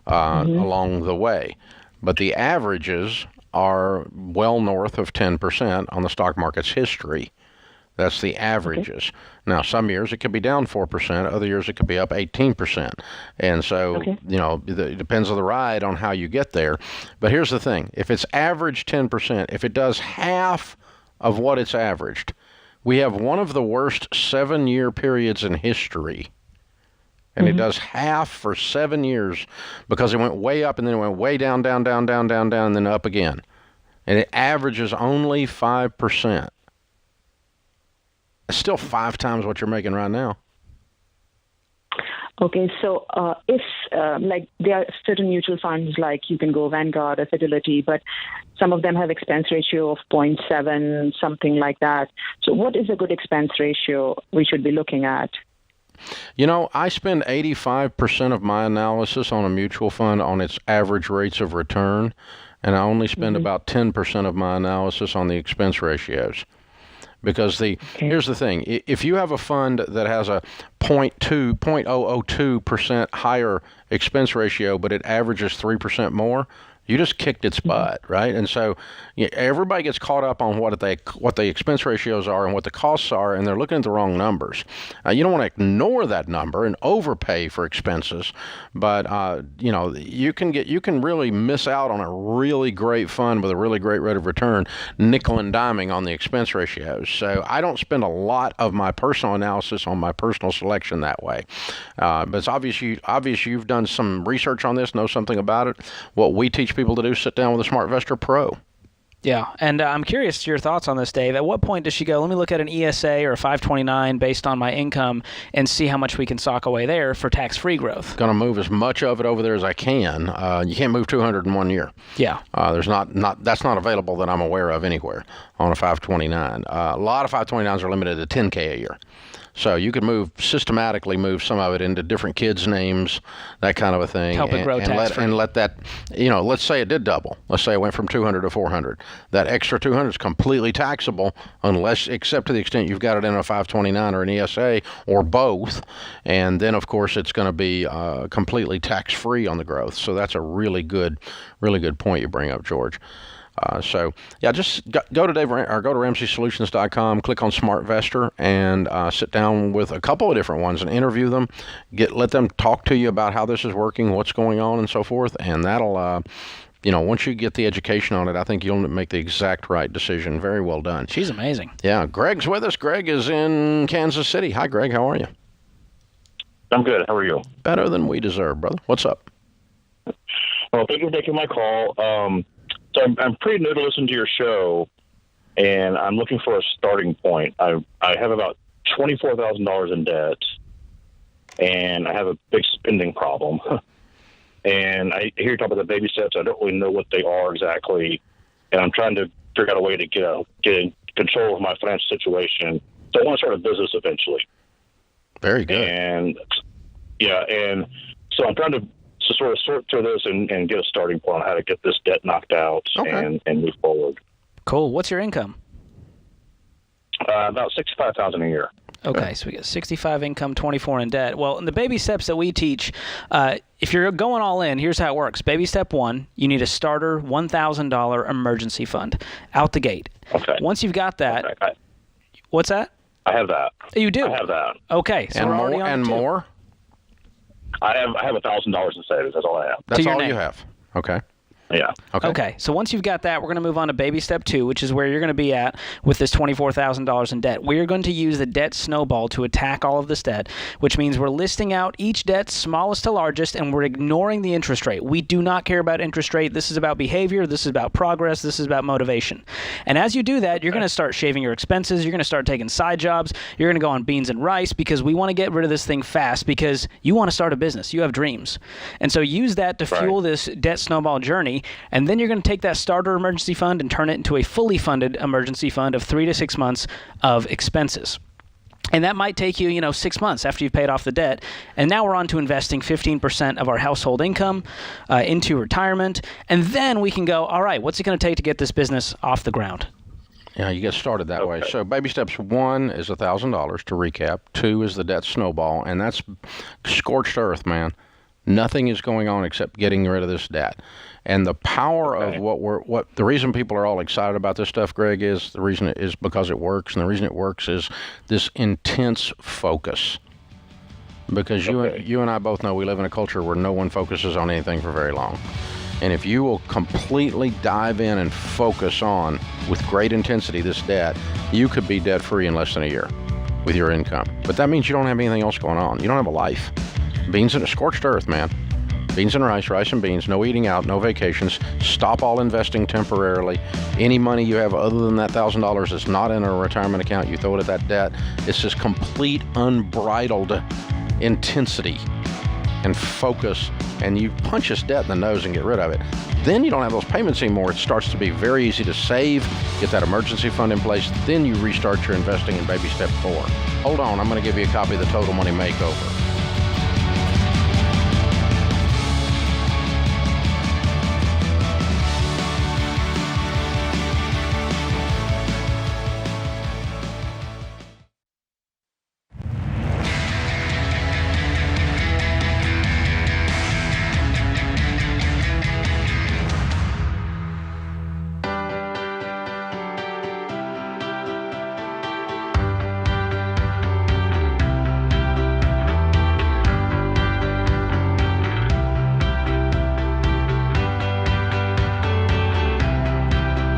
along the way, but the averages are well north of 10% on the stock market's history. That's the averages. Now, some years it could be down 4%. Other years it could be up 18%. And so, it depends on the ride on how you get there. But here's the thing. If it's average 10%, if it does half of what it's averaged, we have one of the worst 7-year periods in history. And it does half for 7 years because it went way up and then it went way down, and then up again. And it averages only 5%. It's still 5 times what you're making right now. Okay, so if there are certain mutual funds, like you can go Vanguard or Fidelity, but some of them have expense ratio of 0.7, something like that. So what is a good expense ratio we should be looking at? I spend 85% of my analysis on a mutual fund on its average rates of return, and I only spend about 10% of my analysis on the expense ratios. Because here's the thing. If you have a fund that has a 0.002% higher expense ratio, but it averages 3% more, you just kicked its butt, right? And so everybody gets caught up on what the expense ratios are and what the costs are, and they're looking at the wrong numbers. You don't want to ignore that number and overpay for expenses, but you can really miss out on a really great fund with a really great rate of return, nickel and diming on the expense ratios. So I don't spend a lot of my personal analysis on my personal selection that way. But it's obvious you've done some research on this, know something about it. What we teach people to do, sit down with a SmartVestor Pro. Yeah, and I'm curious to your thoughts on this, Dave. At what point does she go, let me look at an ESA or a 529 based on my income and see how much we can sock away there for tax-free growth? Going to move as much of it over there as I can. You can't move 200 in 1 year. Yeah. That's not available that I'm aware of anywhere on a 529. A lot of 529s are limited to 10K a year. So you could systematically move some of it into different kids' names, that kind of a thing. Help it grow tax-free. And let that, let's say it did double. Let's say it went from 200 to 400. That extra 200 is completely taxable except to the extent you've got it in a 529 or an ESA or both. And then, of course, it's going to be completely tax-free on the growth. So that's a really good point you bring up, George. Just go to Dave or go to RamseySolutions.com, click on SmartVestor, and sit down with a couple of different ones and interview them. Let them talk to you about how this is working, what's going on, and so forth. And that'll, once you get the education on it, I think you'll make the exact right decision. Very well done. She's amazing. Yeah, Greg's with us. Greg is in Kansas City. Hi, Greg. How are you? I'm good. How are you? Better than we deserve, brother. What's up? Well, thank you for taking my call. So I'm pretty new to listen to your show, and I'm looking for a starting point. I have about $24,000 in debt, and I have a big spending problem. And I hear you talk about the baby steps. I don't really know what they are exactly, and I'm trying to figure out a way to get in control of my financial situation. So I want to start a business eventually. Very good. And so I'm trying to sort of sort through this and get a starting point on how to get this debt knocked out and move forward. Cool. What's your income? About $65,000 a year. Okay, so we got 65 income, 24 in debt. Well, in the baby steps that we teach, if you're going all in, here's how it works. Baby step 1, you need a starter $1,000 emergency fund out the gate. Okay. Once you've got that, what's that? I have that. You do? I have that. Okay, so we're already on more? I have $1,000 in savings. That's all I have. That's all you have. Okay. Yeah. Okay. So once you've got that, we're going to move on to baby step 2, which is where you're going to be at with this $24,000 in debt. We're going to use the debt snowball to attack all of this debt, which means we're listing out each debt, smallest to largest, and we're ignoring the interest rate. We do not care about interest rate. This is about behavior. This is about progress. This is about motivation. And as you do that, you're going to start shaving your expenses. You're going to start taking side jobs. You're going to go on beans and rice because we want to get rid of this thing fast because you want to start a business. You have dreams. And so use that to fuel this debt snowball journey. And then you're going to take that starter emergency fund and turn it into a fully funded emergency fund of 3 to 6 months of expenses. And that might take you, 6 months after you've paid off the debt. And now we're on to investing 15% of our household income into retirement. And then we can go, all right, what's it going to take to get this business off the ground? Yeah, you get started that way. So baby steps 1 is $1,000 to recap. 2 is the debt snowball. And that's scorched earth, man. Nothing is going on except getting rid of this debt. And the power of what the reason people are all excited about this stuff, Greg, is the reason it is because it works. And the reason it works is this intense focus. Because you and I both know we live in a culture where no one focuses on anything for very long. And if you will completely dive in and focus on, with great intensity, this debt, you could be debt-free in less than a year with your income. But that means you don't have anything else going on. You don't have a life. Beans in a scorched earth, man. Beans and rice and beans, no eating out, no vacations. Stop all investing temporarily. Any money you have other than that $1,000 that's not in a retirement account, you throw it at that debt. It's this complete unbridled intensity and focus, and you punch this debt in the nose and get rid of it. Then you don't have those payments anymore. It starts to be very easy to save, get that emergency fund in place. Then you restart your investing in baby step 4. Hold on, I'm going to give you a copy of the Total Money Makeover.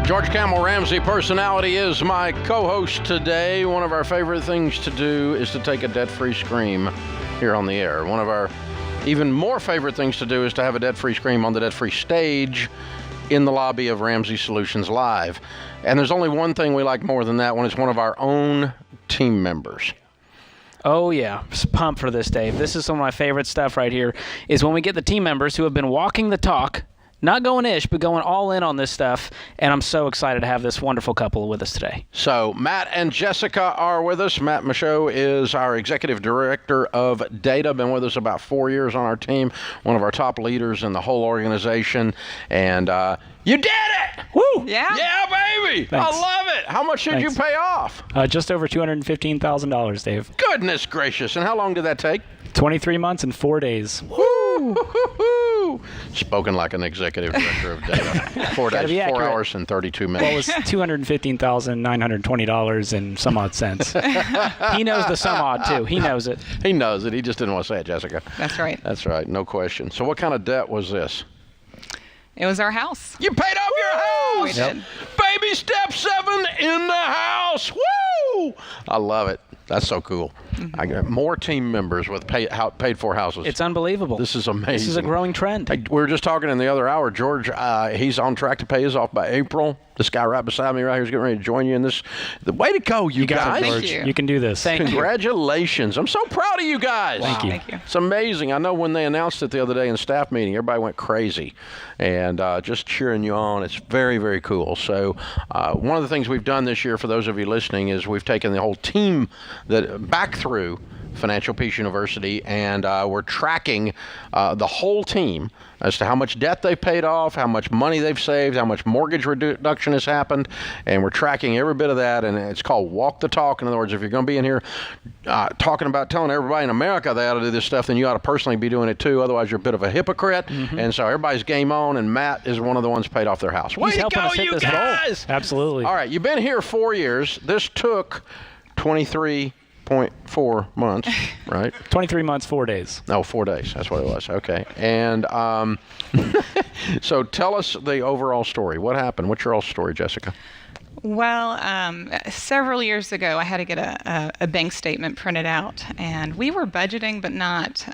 George Camel Ramsey personality is my co-host today. One of our favorite things to do is to take a debt-free scream here on the air. One of our even more favorite things to do is to have a debt-free scream on the debt-free stage in the lobby of Ramsey Solutions Live. And there's only one thing we like more than that when it's one of our own team members. Oh, yeah. Just pumped for this, Dave. This is some of my favorite stuff right here, is when we get the team members who have been walking the talk, not going ish, but going all in on this stuff. And I'm so excited to have this wonderful couple with us today. So Matt and Jessica are with us. Matt Michaud is our executive director of data. Been with us about 4 years on our team. One of our top leaders in the whole organization. And you did it! Woo! Yeah, baby! Thanks. I love it. How much did you pay off? Just over $215,000, Dave. Goodness gracious. And how long did that take? 23 months and 4 days. Woo! Spoken like an executive director of data. 4 days, 4 hours, and 32 minutes. Well, it was $215,920 and some odd cents. He knows the some odd, too. He knows it. He knows it. He just didn't want to say it, Jessica. That's right. That's right. No question. So what kind of debt was this? It was our house. You paid off your house! We did. Baby step 7 in the house! Woo! I love it. That's so cool. Mm-hmm. I got more team members with paid for houses. It's unbelievable. This is amazing. This is a growing trend. Hey, we were just talking in the other hour. George, he's on track to pay his off by April. This guy right beside me right here is getting ready to join you in this. The way to go, you guys. Thank you. You can do this. Congratulations. I'm so proud of you guys. Thank you. Thank you. It's amazing. I know when they announced it the other day in staff meeting, everybody went crazy and just cheering you on. It's very, very cool. So one of the things we've done this year for those of you listening is we've taken the whole team back through Financial Peace University, and we're tracking the whole team as to how much debt they've paid off, how much money they've saved, how much mortgage reduction has happened, and we're tracking every bit of that, and it's called Walk the Talk. In other words, if you're going to be in here talking about telling everybody in America they ought to do this stuff, then you ought to personally be doing it too, otherwise you're a bit of a hypocrite. Mm-hmm. And so everybody's game on, and Matt is one of the ones paid off their house. Way to go, you guys! Absolutely. All right, you've been here 4 years. This took 23.4 months, right? 23 months, 4 days. No, 4 days. That's what it was. Okay. And so tell us the overall story. What happened? What's your overall story, Jessica? Well, several years ago, I had to get a bank statement printed out, and we were budgeting, but not.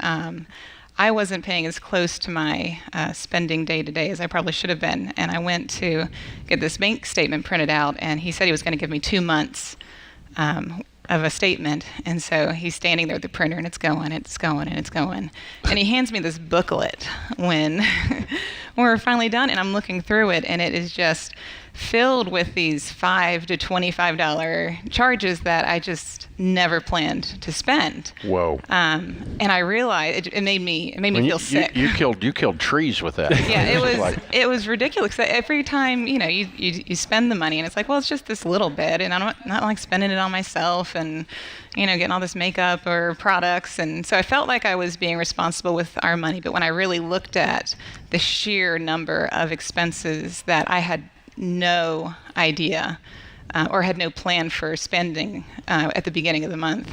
I wasn't paying as close to my spending day to day as I probably should have been, and I went to get this bank statement printed out, and he said he was going to give me 2 months of a statement. And so he's standing there with the printer, and it's going, and it's going. And he hands me this booklet when we're finally done, and I'm looking through it, and it is just filled with these $5 to $25 charges that I just never planned to spend. Whoa! And I realized it made me feel sick. You killed trees with that. Yeah, it was ridiculous. Every time you spend the money, and it's like, well, it's just this little bit, and I'm not like spending it on myself and getting all this makeup or products. And so I felt like I was being responsible with our money. But when I really looked at the sheer number of expenses that I had no idea or had no plan for spending at the beginning of the month,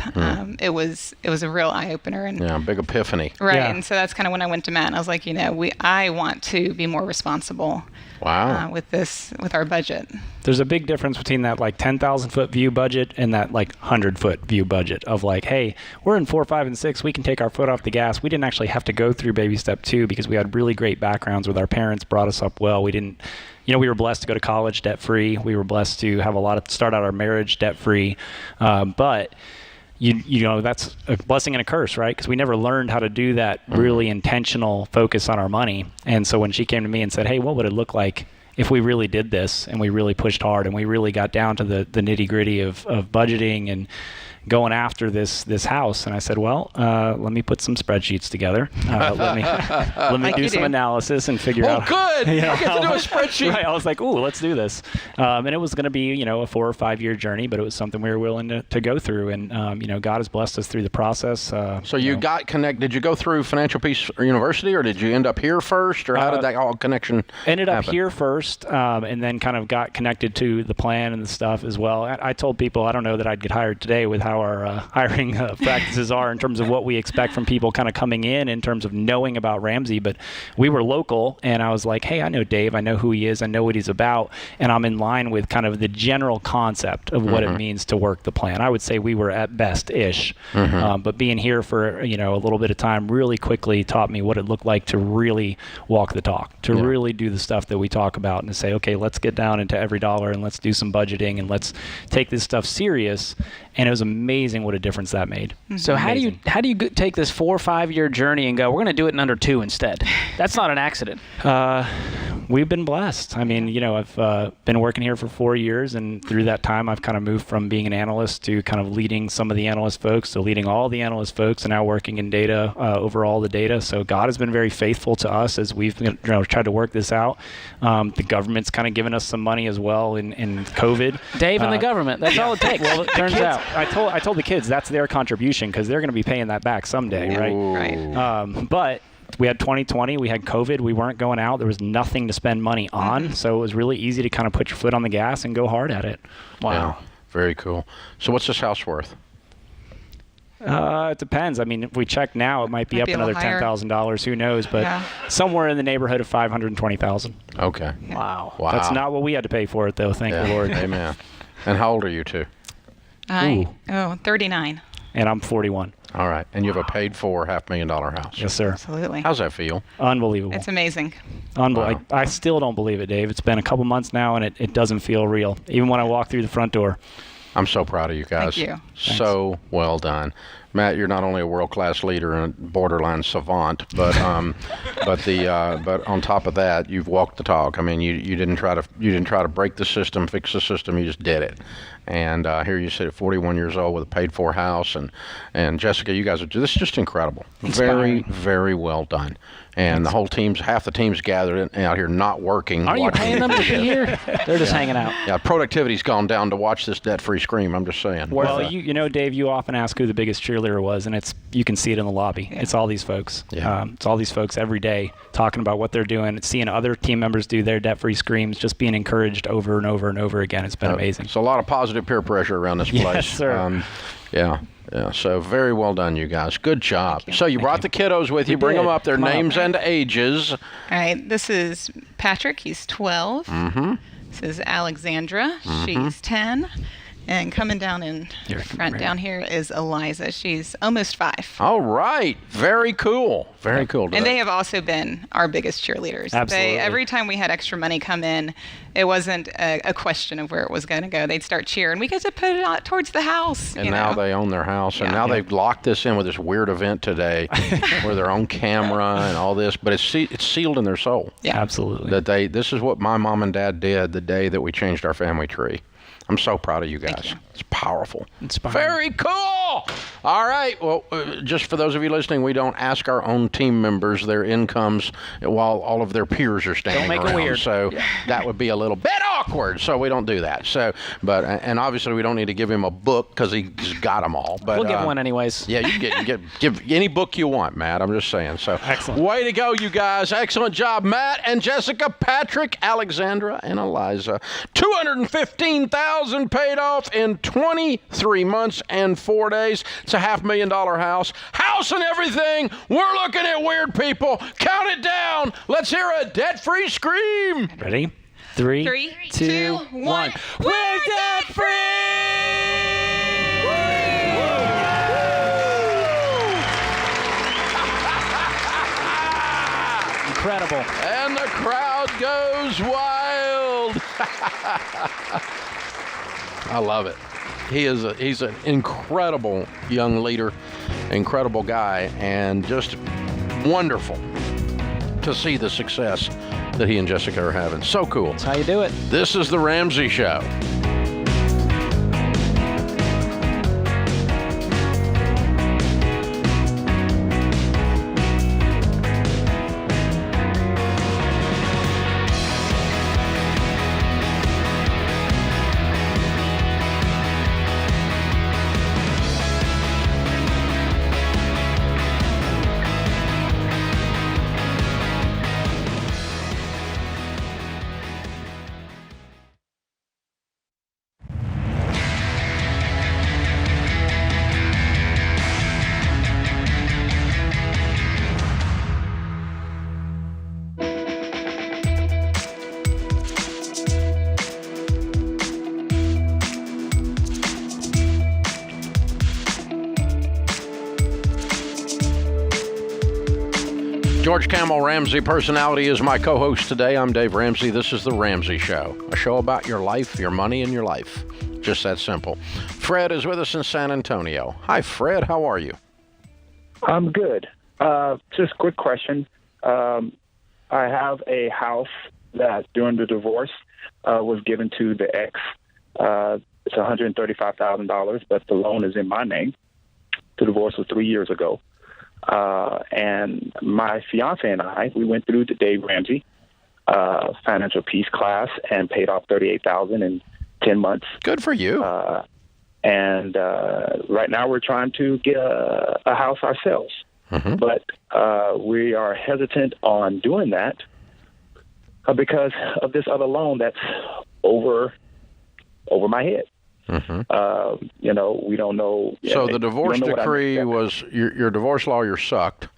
it was a real eye-opener. And big epiphany. Right, yeah. And so that's kind of when I went to Matt, and I was like, I want to be more responsible. Wow. With our budget. There's a big difference between that 10,000-foot view budget and that 100-foot view budget of hey, we're in 4, 5, and 6. We can take our foot off the gas. We didn't actually have to go through baby step 2 because we had really great backgrounds with our parents, brought us up well. We didn't, we were blessed to go to college debt-free. We were blessed to have start out our marriage debt-free. But that's a blessing and a curse, right? Because we never learned how to do that really intentional focus on our money. And so when she came to me and said, hey, what would it look like if we really did this and we really pushed hard and we really got down to the nitty-gritty of budgeting and going after this house? And I said, well, let me put some spreadsheets together. Let me do some analysis and figure out. Oh, good! I get to do a spreadsheet. Right. I was like, ooh, let's do this. And it was going to be, a 4 or 5 year journey, but it was something we were willing to go through. And, God has blessed us through the process. So you got connected. Did you go through Financial Peace University, or did you end up here first, or how did that all connection Ended up happen? Here first, and then kind of got connected to the plan and the stuff as well. I told people, I don't know that I'd get hired today with how our hiring practices are in terms of what we expect from people kind of coming in terms of knowing about Ramsey. But we were local, and I was like, hey, I know Dave. I know who he is. I know what he's about. And I'm in line with kind of the general concept of what it means to work the plan. I would say we were at best-ish. But being here for, a little bit of time really quickly taught me what it looked like to really walk the talk, to really do the stuff that we talk about and to say, okay, let's get down into every dollar and let's do some budgeting and let's take this stuff serious. And it was amazing what a difference that made. So how do you take this 4 or 5 year journey and go, we're going to do it in under 2 instead? That's not an accident. We've been blessed. I mean, I've been working here for 4 years, and through that time, I've kind of moved from being an analyst to kind of leading some of the analyst folks to leading all the analyst folks, and now working in data over all the data. So God has been very faithful to us as we've tried to work this out. The government's kind of given us some money as well in COVID. Dave and the government. That's all it takes. Well, it turns out. I told the kids that's their contribution because they're going to be paying that back someday, right? Right. But we had 2020, we had COVID, we weren't going out, there was nothing to spend money on, so it was really easy to kind of put your foot on the gas and go hard at it. Wow. Yeah, very cool. So what's this house worth? It depends. I mean, if we check now, it might be up another $10,000. Who knows? But somewhere in the neighborhood of $520,000. Okay. Wow. That's not what we had to pay for it, though. Thank the Lord. Amen. And how old are you two? 39. And I'm 41. All right. And you have a paid-for $500,000 house. Yes, sir. Absolutely. How's that feel? Unbelievable. It's amazing. Unbelievable. Wow. I still don't believe it, Dave. It's been a couple months now, and it doesn't feel real, even when I walk through the front door. I'm so proud of you guys. Thank you. So well done. Matt, you're not only a world-class leader and a borderline savant, but but on top of that, you've walked the talk. I mean, you didn't try to break the system, fix the system. You just did it. And here you sit at 41 years old with a paid-for house, and Jessica, you guys this is just incredible. Inspiring. Very, very well done. And the whole half the team's gathered out here not working. Are you paying them to be here? They're just hanging out. Yeah, productivity's gone down to watch this debt-free scream. I'm just saying. Well, Dave, you often ask who the biggest cheerleader was, and you can see it in the lobby. Yeah. It's all these folks. Yeah. It's all these folks every day talking about what they're doing, seeing other team members do their debt-free screams, just being encouraged over and over and over again. It's been amazing. It's a lot of positive peer pressure around this place. Yes, sir. Yeah. So very well done, you guys. Good job. So you brought the kiddos with you. Bring them up. Their names and ages. All right. This is Patrick. He's 12. Mm-hmm. This is Alexandra. She's 10. And coming down in front down here is Eliza. She's almost 5. All right. Very cool. Very cool. And they have also been our biggest cheerleaders. Absolutely. Every time we had extra money come in, it wasn't a question of where it was going to go. They'd start cheering. We get to put it out towards the house. And now they own their house. And now they've locked this in with this weird event today where they're on camera and all this. But it's sealed in their soul. Yeah. Absolutely. That this is what my mom and dad did the day that we changed our family tree. I'm so proud of you guys. Thank you. It's powerful. Inspiring. Very cool. All right. Well, just for those of you listening, we don't ask our own team members their incomes while all of their peers are standing around. Don't make it weird. So that would be a little bit awkward. So we don't do that. So, and obviously we don't need to give him a book because he's got them all. But we'll give one anyways. Yeah, you give any book you want, Matt. I'm just saying. So excellent. Way to go, you guys. Excellent job, Matt and Jessica, Patrick, Alexandra, and Eliza. $215,000 paid off in 23 months and 4 days. It's a $500,000 house and everything. We're looking at weird people. Count it down. Let's hear a debt-free scream. Ready? 3, 2, 1. We're debt-free! Incredible. And the crowd goes wild. I love it. He's an incredible young leader, incredible guy, and just wonderful to see the success that he and Jessica are having. So cool. That's how you do it. This is The Ramsey Show. George Camel Ramsey Personality is my co-host today. I'm Dave Ramsey. This is The Ramsey Show, a show about your life, your money, and your life. Just that simple. Fred is with us in San Antonio. Hi, Fred. How are you? I'm good. Just a quick question. I have a house that during the divorce was given to the ex. It's $135,000, but the loan is in my name. The divorce was 3 years ago. And my fiance and I, we went through the Dave Ramsey financial peace class and paid off $38,000 in 10 months. Good for you. And right now we're trying to get a house ourselves. Mm-hmm. But we are hesitant on doing that because of this other loan that's over my head. Mm-hmm. We don't know. So the divorce decree was your divorce lawyer sucked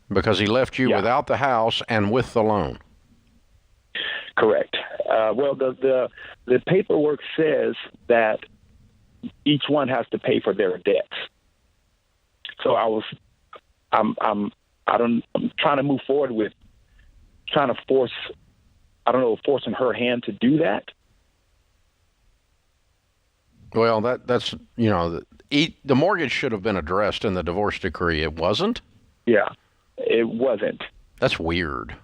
because he left you without the house and with the loan. Correct. Well, the paperwork says that each one has to pay for their debts. So I'm trying to move forward with trying to forcing her hand to do that. Well, that's the mortgage should have been addressed in the divorce decree. It wasn't? Yeah, it wasn't. That's weird.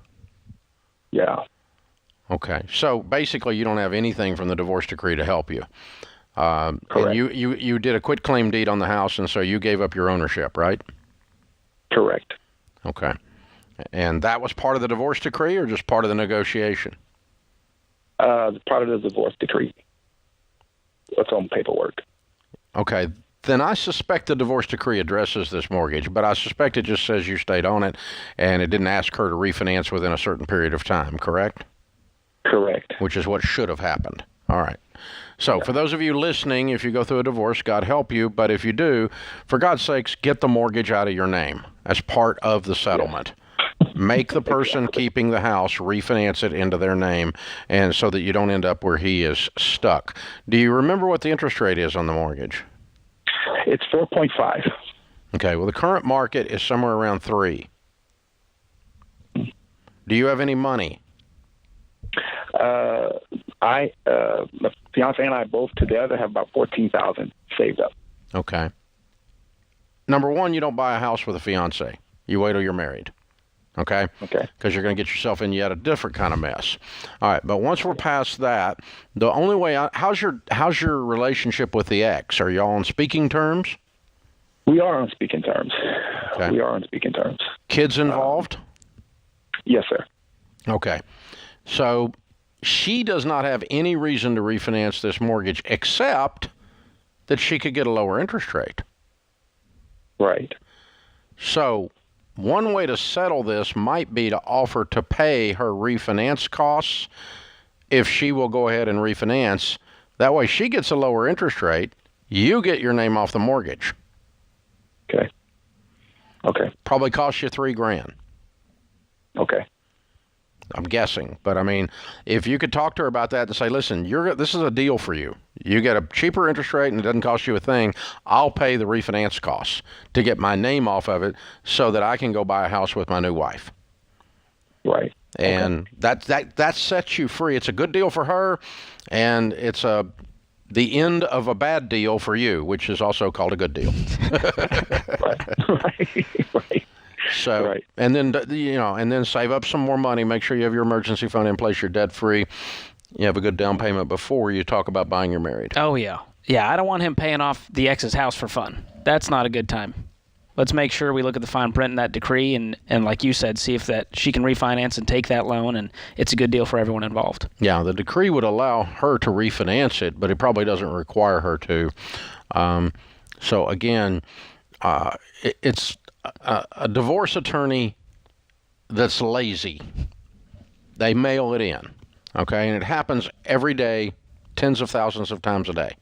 Yeah. Okay. So basically you don't have anything from the divorce decree to help you. Correct. And you did a quitclaim deed on the house, and so you gave up your ownership, right? Correct. Okay. And that was part of the divorce decree or just part of the negotiation? Part of the divorce decree. It's on paperwork. Okay. Then I suspect the divorce decree addresses this mortgage, but I suspect it just says you stayed on it and it didn't ask her to refinance within a certain period of time, correct? Correct. Which is what should have happened. All right. So for those of you listening, if you go through a divorce, God help you. But if you do, for God's sakes, get the mortgage out of your name as part of the settlement. Make the person keeping the house refinance it into their name, and so that you don't end up where he is stuck. Do you remember what the interest rate is on the mortgage? It's 4.5. Okay. Well, the current market is somewhere around 3. Do you have any money? My fiance and I both together have about $14,000 saved up. Okay. Number one, you don't buy a house with a fiance. You wait till you're married. Okay? Okay. Because you're going to get yourself in yet a different kind of mess. All right. But once we're past that, the only way how's your relationship with the ex? Are y'all on speaking terms? We are on speaking terms. Okay. We are on speaking terms. Kids involved? Yes, sir. Okay. So she does not have any reason to refinance this mortgage except that she could get a lower interest rate. Right. So one way to settle this might be to offer to pay her refinance costs if she will go ahead and refinance. That way she gets a lower interest rate. You get your name off the mortgage. Okay. Okay. Probably costs you $3,000. Okay. I'm guessing. But, I mean, if you could talk to her about that and say, listen, this is a deal for you. You get a cheaper interest rate and it doesn't cost you a thing. I'll pay the refinance costs to get my name off of it so that I can go buy a house with my new wife. Right. And that sets you free. It's a good deal for her, and it's the end of a bad deal for you, which is also called a good deal. Right. So, right. And then save up some more money. Make sure you have your emergency fund in place. You're debt free. You have a good down payment before you talk about buying your married. Oh yeah. I don't want him paying off the ex's house for fun. That's not a good time. Let's make sure we look at the fine print in that decree and like you said, see if that she can refinance and take that loan, and it's a good deal for everyone involved. Yeah, the decree would allow her to refinance it, but it probably doesn't require her to. So again, it's a divorce attorney that's lazy. They mail it in, okay? And it happens every day, tens of thousands of times a day.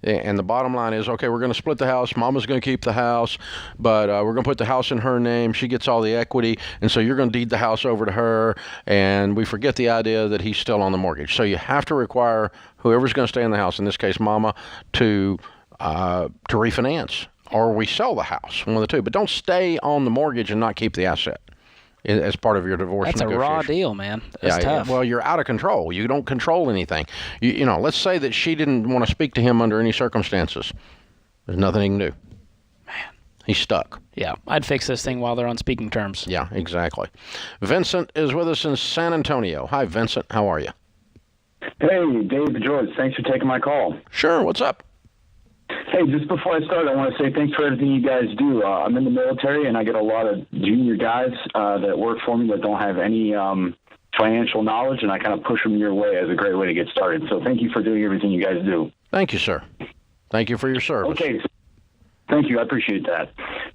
And the bottom line is, okay, we're going to split the house. Mama's going to keep the house, but we're going to put the house in her name. She gets all the equity, and so you're going to deed the house over to her, and we forget the idea that he's still on the mortgage. So you have to require whoever's going to stay in the house, in this case Mama, to refinance, or we sell the house, one of the two. But don't stay on the mortgage and not keep the asset. as part of your divorce negotiation. That's a raw deal, man. That's tough. Well, you're out of control. You don't control anything. You know, let's say that she didn't want to speak to him under any circumstances. There's nothing he can do. Man. He's stuck. Yeah, I'd fix this thing while they're on speaking terms. Yeah, exactly. Vincent is with us in San Antonio. Hi, Vincent. How are you? Hey, Dave, George. Thanks for taking my call. Sure. What's up? Hey, just before I start, I want to say thanks for everything you guys do. I'm in the military, and I get a lot of junior guys that work for me that don't have any financial knowledge, and I kind of push them your way as a great way to get started. So thank you for doing everything you guys do. Thank you, sir. Thank you for your service. Okay. Thank you. I appreciate that.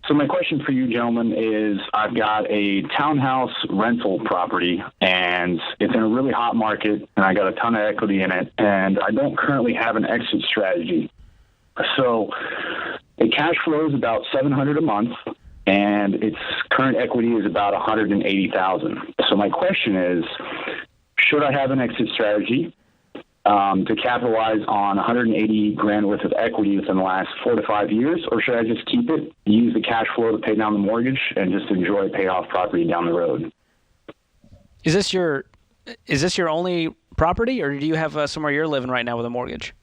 So my question for you, gentlemen, is I've got a townhouse rental property, and it's in a really hot market, and I got a ton of equity in it, and I don't currently have an exit strategy. So the cash flow is about $700 a month, and its current equity is about $180,000. So my question is, should I have an exit strategy to capitalize on $180,000 worth of equity within the last 4 to 5 years, or should I just keep it, use the cash flow to pay down the mortgage, and just enjoy pay off property down the road? Is this your only property, or do you have somewhere you're living right now with a mortgage?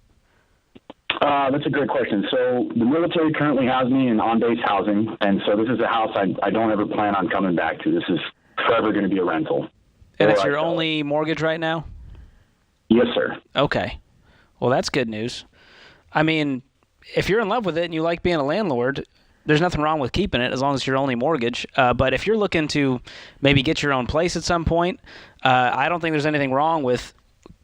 That's a great question. So the military currently has me in on-base housing, and so this is a house I don't ever plan on coming back to. This is forever going to be a rental. And it's your only mortgage right now? Yes, sir. Okay. Well, that's good news. I mean, if you're in love with it and you like being a landlord, there's nothing wrong with keeping it as long as it's your only mortgage. But if you're looking to maybe get your own place at some point, I don't think there's anything wrong with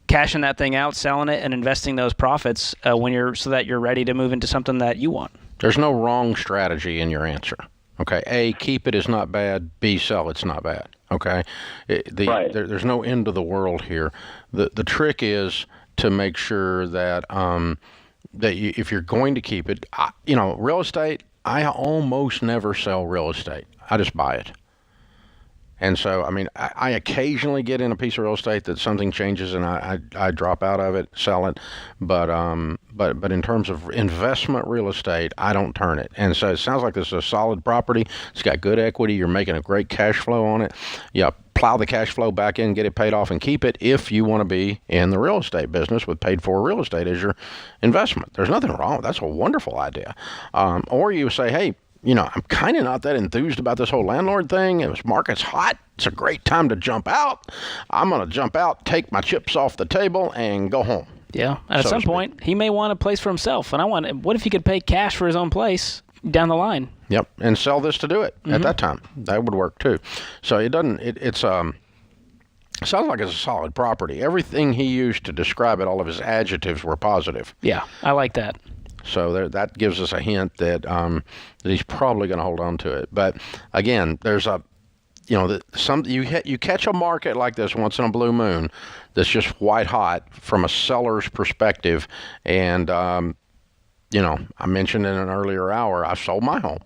cashing that thing out, selling it, and investing those profits so that you're ready to move into something that you want. There's no wrong strategy in your answer. Okay, A, keep it is not bad. B, sell it's not bad. Okay, right. There's no end of the world here. The trick is to make sure that if you're going to keep it, real estate. I almost never sell real estate. I just buy it. And so, I mean, I occasionally get in a piece of real estate that something changes and I drop out of it, sell it. But in terms of investment real estate, I don't turn it. And so it sounds like this is a solid property. It's got good equity. You're making a great cash flow on it. Yeah, plow the cash flow back in, get it paid off, and keep it if you want to be in the real estate business with paid for real estate as your investment. There's nothing wrong with that. That's a wonderful idea. Or you say, hey, I'm kind of not that enthused about this whole landlord thing. If the market's hot, it's a great time to jump out. I'm going to jump out, take my chips off the table, and go home. Yeah. And at some point, he may want a place for himself. And what if he could pay cash for his own place down the line? Yep. And sell this to do it at that time. That would work too. So it doesn't, it sounds like it's a solid property. Everything he used to describe it, all of his adjectives were positive. Yeah. I like that. So that gives us a hint that he's probably going to hold on to it. But again, there's you catch a market like this once in a blue moon that's just white hot from a seller's perspective. And I mentioned in an earlier hour, I sold my home.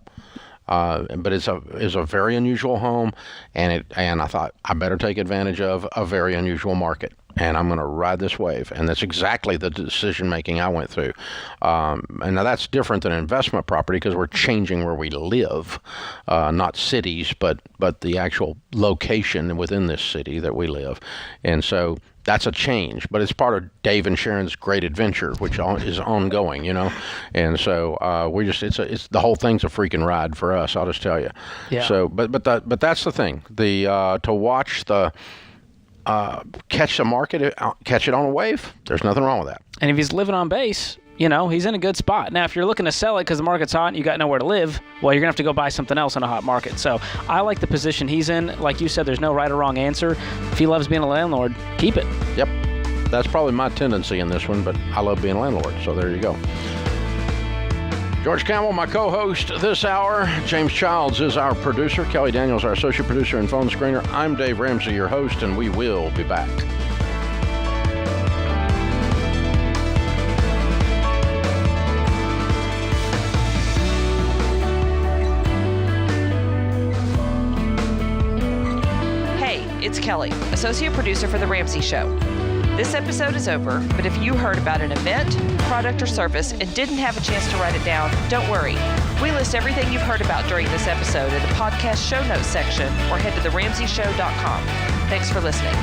But it's a very unusual home, and I thought I better take advantage of a very unusual market, and I'm going to ride this wave. And that's exactly the decision making I went through. And now that's different than investment property because we're changing where we live, not cities, but the actual location within this city that we live. And so that's a change, but it's part of Dave and Sharon's great adventure, which is ongoing, And so it's the whole thing's a freaking ride for us. I'll just tell you. Yeah. So, but that's the thing. To watch the catch the market, catch it on a wave. There's nothing wrong with that. And if he's living on base, he's in a good spot. Now, if you're looking to sell it because the market's hot and you got nowhere to live, well, you're going to have to go buy something else in a hot market. So I like the position he's in. Like you said, there's no right or wrong answer. If he loves being a landlord, keep it. Yep. That's probably my tendency in this one, but I love being a landlord. So there you go. George Campbell, my co-host this hour. James Childs is our producer. Kelly Daniels, our associate producer and phone screener. I'm Dave Ramsey, your host, and we will be back. It's Kelly, associate producer for The Ramsey Show. This episode is over, but if you heard about an event, product, or service and didn't have a chance to write it down, don't worry. We list everything you've heard about during this episode in the podcast show notes section or head to theramseyshow.com. Thanks for listening.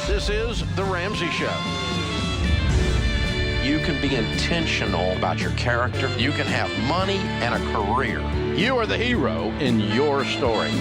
This is The Ramsey Show. You can be intentional about your character. You can have money and a career. You are the hero in your story.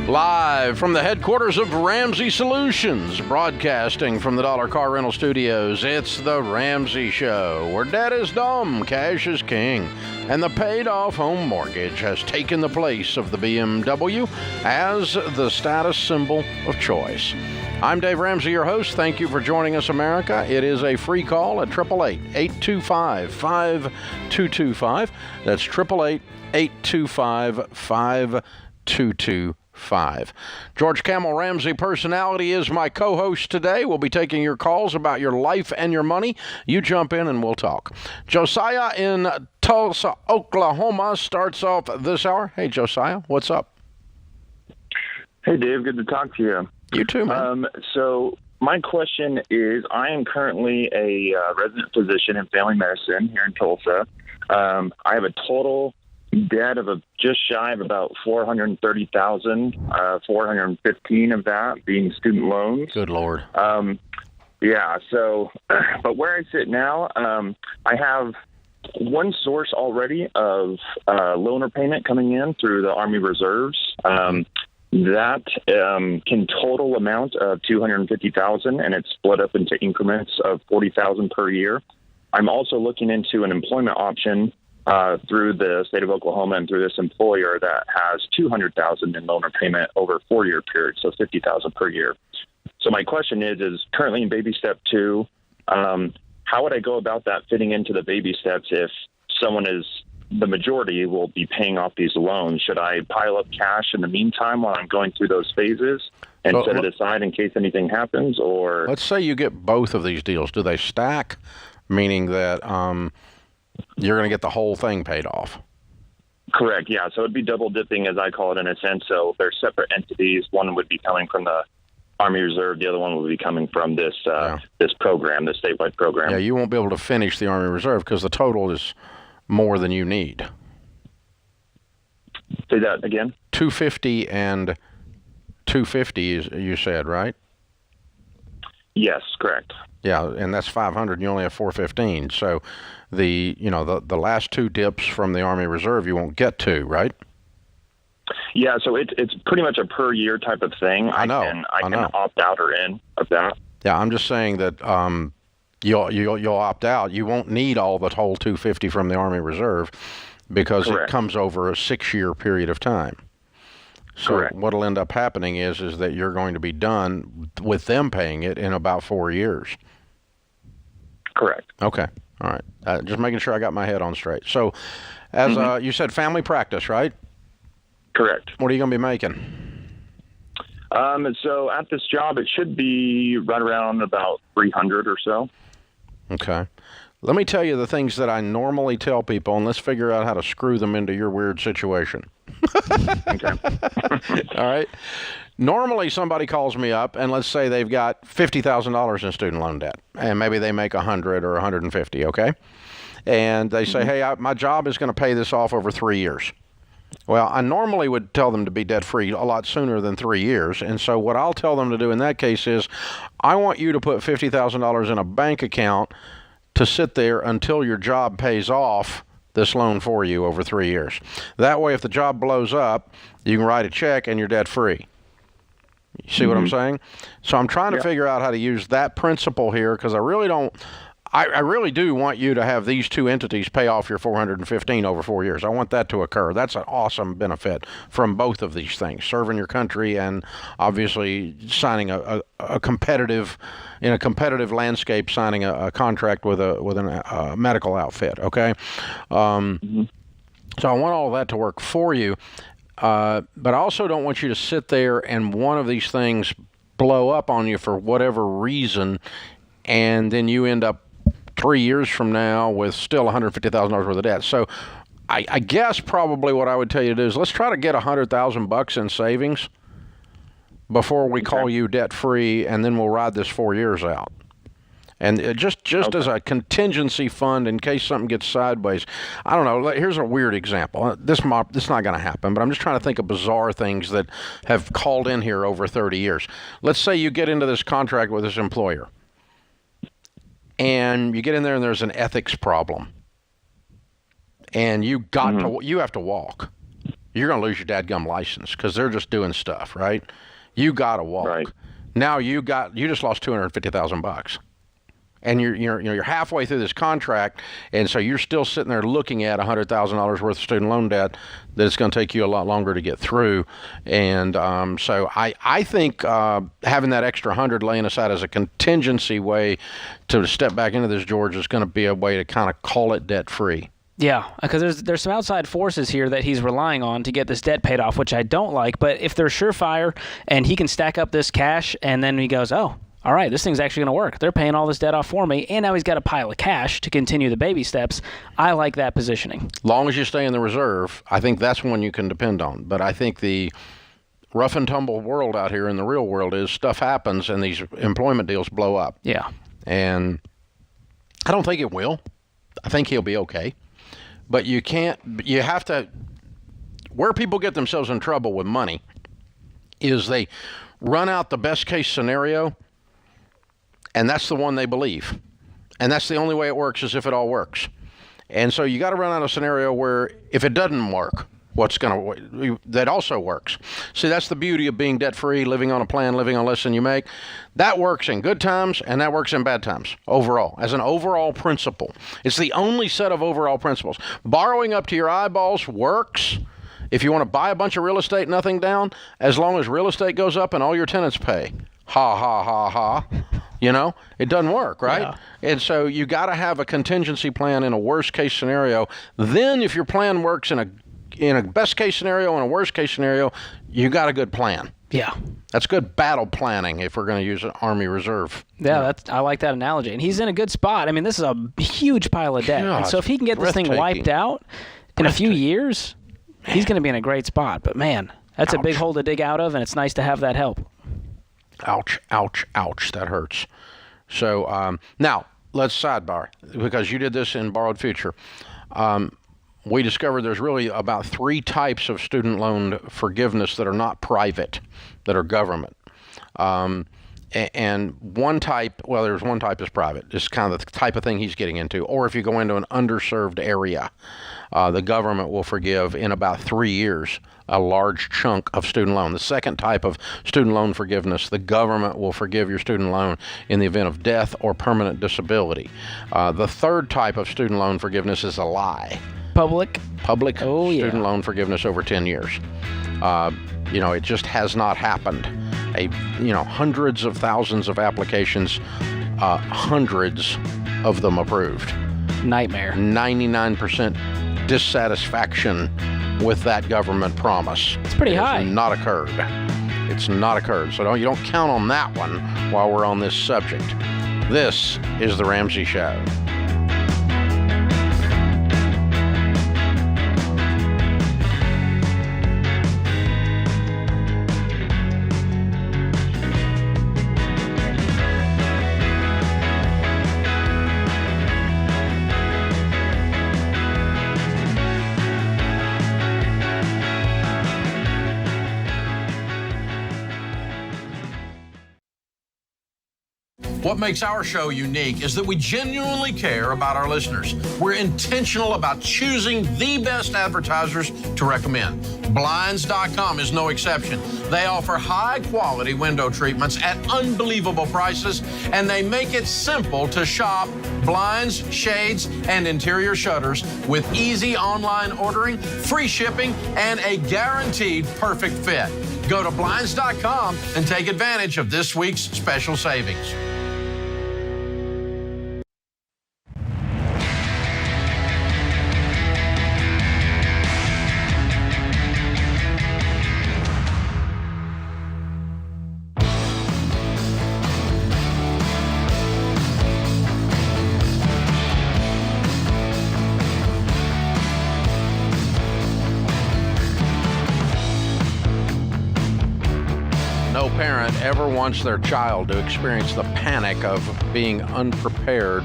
Live from the headquarters of Ramsey Solutions, broadcasting from the Dollar Car Rental Studios, it's The Ramsey Show, where debt is dumb, cash is king, and the paid-off home mortgage has taken the place of the BMW as the status symbol of choice. I'm Dave Ramsey, your host. Thank you for joining us, America. It is a free call at 888-825-5225. That's 888-825-5225. George Camel Ramsey Personality is my co-host today. We'll be taking your calls about your life and your money. You jump in and we'll talk. Josiah in Tulsa, Oklahoma starts off this hour. Hey, Josiah, what's up? Hey, Dave. Good to talk to you. You too, man. So my question is, I am currently a resident physician in family medicine here in Tulsa. I have a total debt of just shy of about $430,000, 415 of that being student loans. Good Lord. Yeah. So, but where I sit now, I have one source already of loan repayment coming in through the Army Reserves. That can total amount of $250,000, and it's split up into increments of $40,000 per year. I'm also looking into an employment option through the state of Oklahoma and through this employer that has $200,000 in loan repayment over a 4-year period, so $50,000 per year. So my question is currently in baby step 2, how would I go about that fitting into the baby steps if the majority will be paying off these loans? Should I pile up cash in the meantime while I'm going through those phases and set it aside in case anything happens? Or let's say you get both of these deals. Do they stack, meaning that you're going to get the whole thing paid off? Correct, yeah. So it'd be double dipping, as I call it, in a sense. So they're separate entities. One would be coming from the Army Reserve. The other one would be coming from this program, this statewide program. Yeah, you won't be able to finish the Army Reserve because the total is more than you need. Say that again? 250 and 250, you said, right? Yes, correct. Yeah, and that's 500, and you only have 415. So the last 2 dips from the Army Reserve you won't get to, right? Yeah, so it's pretty much a per year type of thing. I can opt out or in of that. Yeah, I'm just saying that you'll opt out. You won't need all the whole 250 from the Army Reserve because Correct. It comes over a 6-year period of time. So Correct. What'll end up happening is that you're going to be done with them paying it in about 4 years. Correct. Okay. All right. Just making sure I got my head on straight. So, as you said, family practice, right? Correct. What are you going to be making? So at this job, it should be right around about 300 or so. Okay. Let me tell you the things that I normally tell people, and let's figure out how to screw them into your weird situation. Okay. All right. Normally, somebody calls me up, and let's say they've got $50,000 in student loan debt, and maybe they make 100 or 150, okay? And they say, hey, my job is going to pay this off over 3 years. Well, I normally would tell them to be debt-free a lot sooner than 3 years, and so what I'll tell them to do in that case is I want you to put $50,000 in a bank account to sit there until your job pays off this loan for you over 3 years. That way, if the job blows up, you can write a check and you're debt-free. You see what I'm saying? So I'm trying to figure out how to use that principle here because I really do want you to have these 2 entities pay off your 415 over 4 years. I want that to occur. That's an awesome benefit from both of these things, serving your country and obviously signing a competitive landscape, signing a contract with a medical outfit, okay? So I want all of that to work for you. But I also don't want you to sit there and one of these things blow up on you for whatever reason, and then you end up 3 years from now with still $150,000 worth of debt. So I guess probably what I would tell you to do is let's try to get $100,000 in savings before we call you debt-free, and then we'll ride this 4 years out. And just as a contingency fund in case something gets sideways. I don't know. Here's a weird example. This is not going to happen, but I'm just trying to think of bizarre things that have called in here over 30 years. Let's say you get into this contract with this employer, and you get in there and there's an ethics problem, and you have to walk. You're going to lose your dadgum license because they're just doing stuff, right? You got to walk. Right. Now you just lost $250,000, and you're halfway through this contract, and so you're still sitting there looking at $100,000 worth of student loan debt that it's going to take you a lot longer to get through. And so I think having that extra 100 laying aside as a contingency way to step back into this, George, is going to be a way to kind of call it debt free. Yeah, because there's some outside forces here that he's relying on to get this debt paid off, which I don't like. But if they're surefire and he can stack up this cash, and then he goes, oh, all right, this thing's actually going to work. They're paying all this debt off for me, and now he's got a pile of cash to continue the baby steps. I like that positioning. Long as you stay in the reserve, I think that's one you can depend on. But I think the rough and tumble world out here in the real world is stuff happens and these employment deals blow up. Yeah. And I don't think it will. I think he'll be okay. But you have to, where people get themselves in trouble with money is they run out the best case scenario, and that's the one they believe. And that's the only way it works, is if it all works. And so you got to run out a scenario where if it doesn't work, that also works. See, that's the beauty of being debt-free, living on a plan, living on less than you make. That works in good times, and that works in bad times, overall, as an overall principle. It's the only set of overall principles. Borrowing up to your eyeballs works if you want to buy a bunch of real estate, nothing down, as long as real estate goes up and all your tenants pay. Ha, ha, ha, ha. You know, it doesn't work, right? Yeah. And so you got to have a contingency plan in a worst-case scenario. Then if your plan works in a best case scenario and a worst case scenario, you got a good plan. Yeah. That's good battle planning if we're going to use an Army Reserve. Yeah, I like that analogy. And he's in a good spot. I mean, this is a huge pile of debt. And so if he can get this thing wiped out in a few years, he's going to be in a great spot. But man, that's a big hole to dig out of, and it's nice to have that help. Ouch, ouch, ouch. That hurts. So now let's sidebar, because you did this in Borrowed Future. We discovered there's really about 3 types of student loan forgiveness that are not private, that are government. And one type, well, there's one type is private. It's kind of the type of thing he's getting into. Or if you go into an underserved area, the government will forgive in about 3 years a large chunk of student loan. The second type of student loan forgiveness, the government will forgive your student loan in the event of death or permanent disability. The third type of student loan forgiveness is a lie. Public student loan forgiveness over 10 years. It just has not happened. Hundreds of thousands of applications, hundreds of them approved. Nightmare. 99% dissatisfaction with that government promise. It's pretty high. It's not occurred. It's not occurred. So you don't count on that one while we're on this subject. This is The Ramsey Show. What makes our show unique is that we genuinely care about our listeners. We're intentional about choosing the best advertisers to recommend. Blinds.com is no exception. They offer high-quality window treatments at unbelievable prices, and they make it simple to shop blinds, shades, and interior shutters with easy online ordering, free shipping, and a guaranteed perfect fit. Go to Blinds.com and take advantage of this week's special savings. parent ever wants their child to experience the panic of being unprepared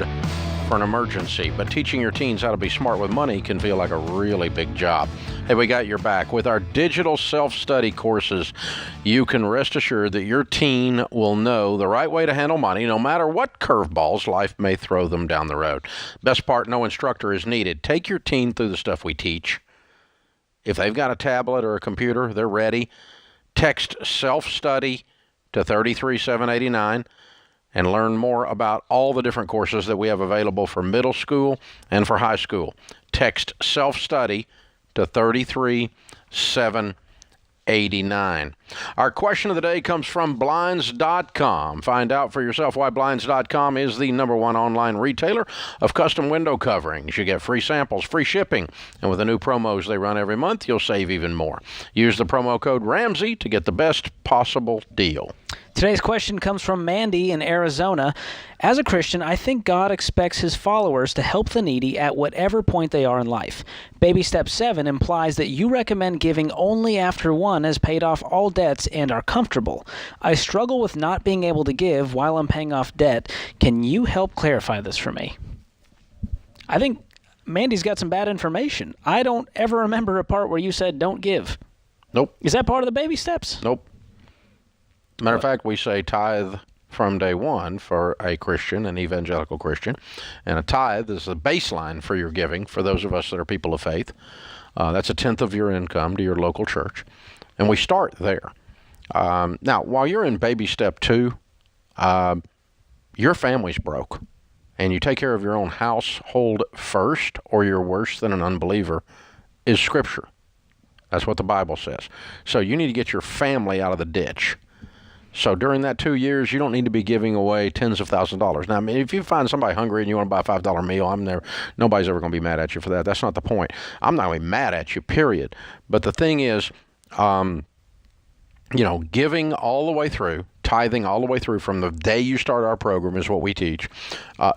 for an emergency, but teaching your teens how to be smart with money can feel like a really big job. Hey, we got your back. With our digital self-study courses, you can rest assured that your teen will know the right way to handle money, no matter what curveballs life may throw them down the road. Best part, no instructor is needed. Take your teen through the stuff we teach. If they've got a tablet or a computer, they're ready. Text self-study to 33789 and learn more about all the different courses that we have available for middle school and for high school. Text self-study to 33789. Our question of the day comes from Blinds.com. Find out for yourself why Blinds.com is the #1 online retailer of custom window coverings. You get free samples, free shipping, and with the new promos they run every month, you'll save even more. Use the promo code Ramsey to get the best possible deal. Today's question comes from Mandy in Arizona. As a Christian, I think God expects his followers to help the needy at whatever point they are in life. Baby step 7 implies that you recommend giving only after one has paid off all debts and are comfortable. I struggle with not being able to give while I'm paying off debt. Can you help clarify this for me? I think Mandy's got some bad information. I don't ever remember a part where you said don't give. Nope. Is that part of the baby steps? Nope. Matter of fact, we say tithe from day one for a Christian, an evangelical Christian. And a tithe is the baseline for your giving for those of us that are people of faith. That's 1/10 of your income to your local church. And we start there. Now, while you're in baby step 2, your family's broke. And you take care of your own household first, or you're worse than an unbeliever, is Scripture. That's what the Bible says. So you need to get your family out of the ditch. So during that 2 years, you don't need to be giving away tens of thousands of dollars. Now, I mean, if you find somebody hungry and you want to buy a $5 meal, nobody's ever going to be mad at you for that. That's not the point. I'm not going to be mad at you, period. But the thing is, giving all the way through, tithing all the way through from the day you start our program is what we teach.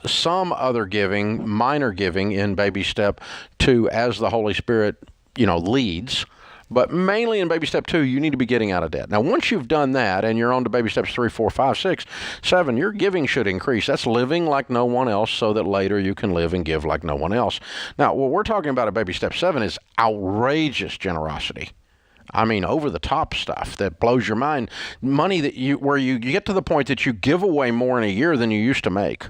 Some other giving, minor giving in baby step 2 as the Holy Spirit, leads. But mainly in baby step 2, you need to be getting out of debt. Now, once you've done that and you're on to baby steps 3, 4, 5, 6, 7, your giving should increase. That's living like no one else so that later you can live and give like no one else. Now, what we're talking about at baby step 7 is outrageous generosity. I mean, over-the-top stuff that blows your mind. Money where you get to the point that you give away more in a year than you used to make.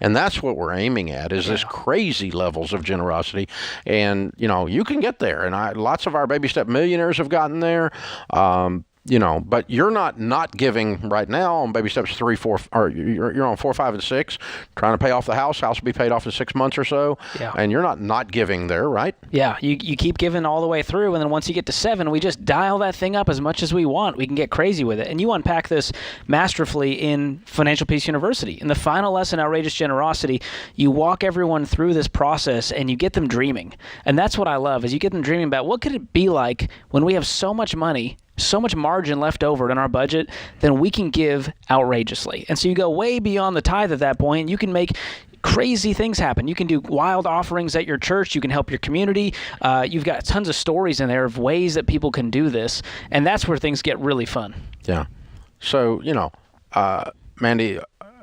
And that's what we're aiming at, is this crazy levels of generosity. And, you can get there. And lots of our baby step millionaires have gotten there. But you're not giving right now on baby steps 3, 4, or you're on 4, 5, and 6, trying to pay off the house. House will be paid off in 6 months or so. Yeah. And you're not giving there, right? Yeah, you keep giving all the way through, and then once you get to 7, we just dial that thing up as much as we want. We can get crazy with it. And you unpack this masterfully in Financial Peace University. In the final lesson, Outrageous Generosity, you walk everyone through this process, and you get them dreaming. And that's what I love, is you get them dreaming about what could it be like when we have so much money, so much margin left over in our budget, then we can give outrageously. And so you go way beyond the tithe at that point, and you can make crazy things happen. You can do wild offerings at your church. You can help your community. You've got tons of stories in there of ways that people can do this, and that's where things get really fun. Yeah. So, Mandy,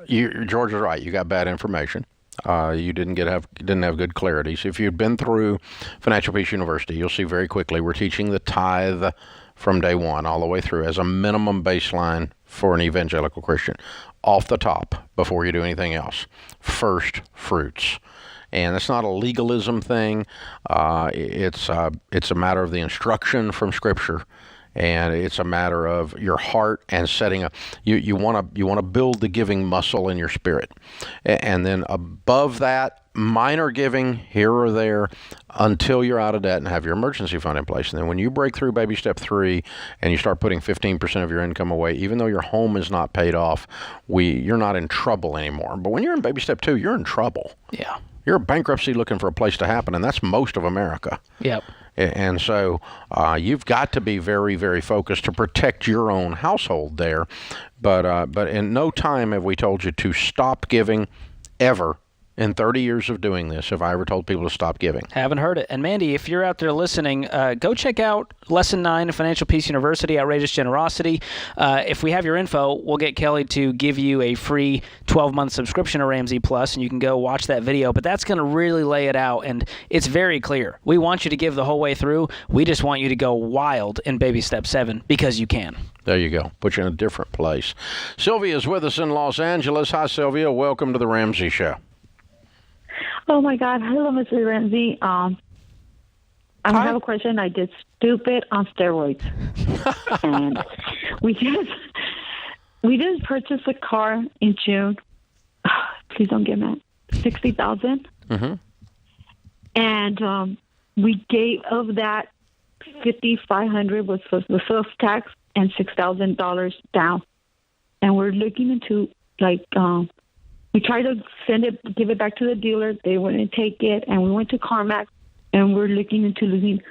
George is right. You got bad information. You didn't have good clarity. So if you'd been through Financial Peace University, you'll see very quickly we're teaching the tithe from day one all the way through as a minimum baseline for an evangelical Christian. Off the top, before you do anything else, first fruits. And that's not a legalism thing. It's a matter of the instruction from Scripture. And it's a matter of your heart and setting up. You want to build the giving muscle in your spirit, and then above that, minor giving here or there until you're out of debt and have your emergency fund in place. And then when you break through baby step 3 and you start putting 15% of your income away, even though your home is not paid off, you're not in trouble anymore. But when you're in baby step 2, you're in trouble. Yeah, you're bankruptcy looking for a place to happen, and that's most of America. Yep. And so you've got to be very, very focused to protect your own household there. But in no time have we told you to stop giving ever in 30 years of doing this have I ever told people to stop giving. Haven't heard it. And Mandy, if you're out there listening, go check out Lesson 9 of Financial Peace University, Outrageous Generosity. If we have your info, we'll get Kelly to give you a free 12-month subscription to Ramsey Plus, and you can go watch that video. But that's going to really lay it out, and it's very clear. We want you to give the whole way through. We just want you to go wild in baby step 7 because you can. There you go. Put you in a different place. Sylvia is with us in Los Angeles. Hi, Sylvia. Welcome to the Ramsey Show. Oh, my God. Hello, Mr. Ramsey. I have a question. I did stupid on steroids. And we just purchased a car in June. Please don't get mad. $60,000. Mm-hmm. And we gave of that $5,500 was for the sales tax and $6,000 down. And we're looking into, we tried to give it back to the dealer. They wouldn't take it. And we went to CarMax, and we're looking into losing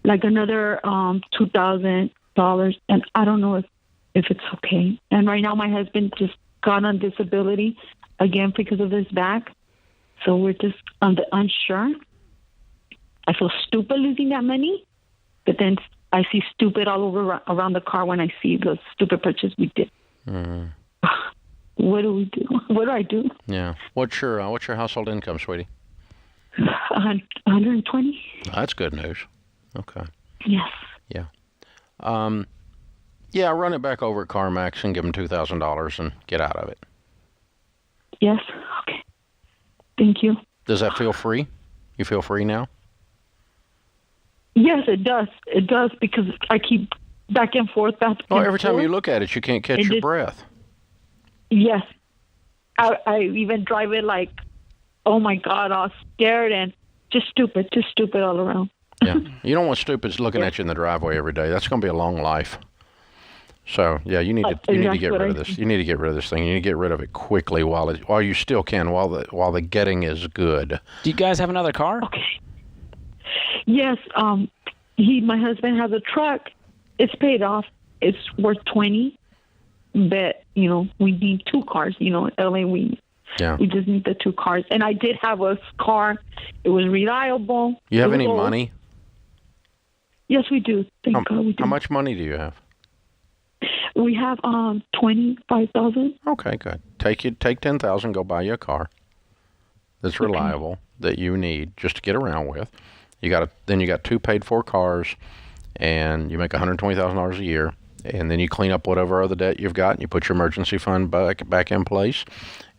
another $2,000. And I don't know if it's okay. And right now my husband just got on disability again because of his back. So we're just unsure. I feel stupid losing that money, but then I see stupid all over around the car when I see the stupid purchase we did. Mm. What do we do? What do I do? Yeah. What's your household income, sweetie? 120. That's good news. Okay. Yes. Yeah. Yeah, run it back over at CarMax and give them $2,000 and get out of it. Yes. Okay. Thank you. Does that feel free? You feel free now? Yes, it does. It does because I keep back and forth. Every time you look at it, you can't catch your breath. Yes. I even drive it oh my God, all scared and just stupid all around. Yeah. You don't want stupids looking at you in the driveway every day. That's going to be a long life. So, yeah, you need to get rid of this. You need to get rid of this thing. You need to get rid of it quickly while you still can, while the getting is good. Do you guys have another car? Okay. Yes, my husband has a truck. It's paid off. It's worth $20,000, but we need 2 cars. In LA, we just need the 2 cars. And I did have a car. It was reliable. You have any money? Yes, we do. Thank God we do. How much money do you have? We have $25,000. Okay, good. Take $10,000. Go buy you a car that's reliable that you need just to get around with. Then you got 2 paid-for cars, and you make $120,000 a year, and then you clean up whatever other debt you've got, and you put your emergency fund back in place,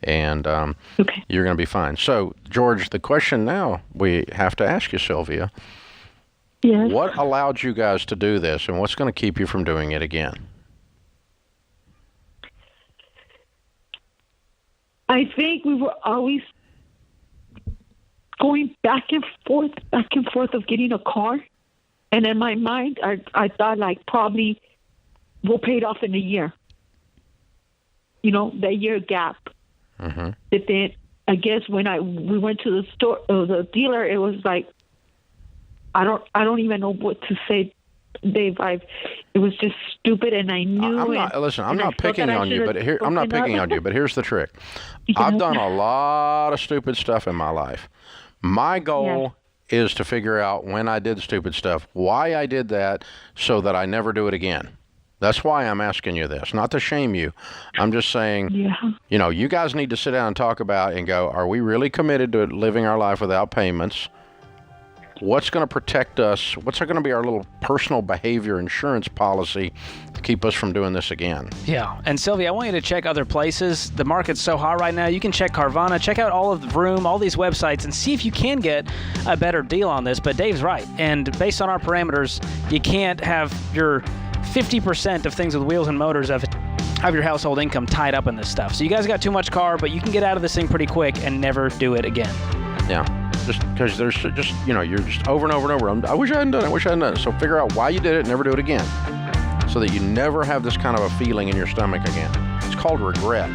and you're going to be fine. So, George, the question now we have to ask you, Sylvia, yes. What allowed you guys to do this, and what's going to keep you from doing it again? I think we were always going back and forth of getting a car. And in my mind, I thought probably we'll pay it off in a year. That year gap. Mm-hmm. But then I guess when we went to the store, the dealer, it was I don't even know what to say, Dave. It was just stupid, and I knew. I'm not picking on you, but here's the trick. I've done a lot of stupid stuff in my life. My goal is to figure out when I did stupid stuff, why I did that, so that I never do it again. That's why I'm asking you this, not to shame you. I'm just saying, you guys need to sit down and talk about and go, are we really committed to living our life without payments? What's going to protect us? What's going to be our little personal behavior insurance policy to keep us from doing this again? Yeah. And Sylvia, I want you to check other places. The market's so hot right now. You can check Carvana, check out all of the Vroom, all these websites, and see if you can get a better deal on this. But Dave's right. And based on our parameters, you can't have your 50% of things with wheels and motors of your household income tied up in this stuff. So you guys got too much car, but you can get out of this thing pretty quick and never do it again. Yeah. Just because there's just, you're just over and over and over. I wish I hadn't done it. So figure out why you did it and never do it again, so that you never have this kind of a feeling in your stomach again. It's called regret.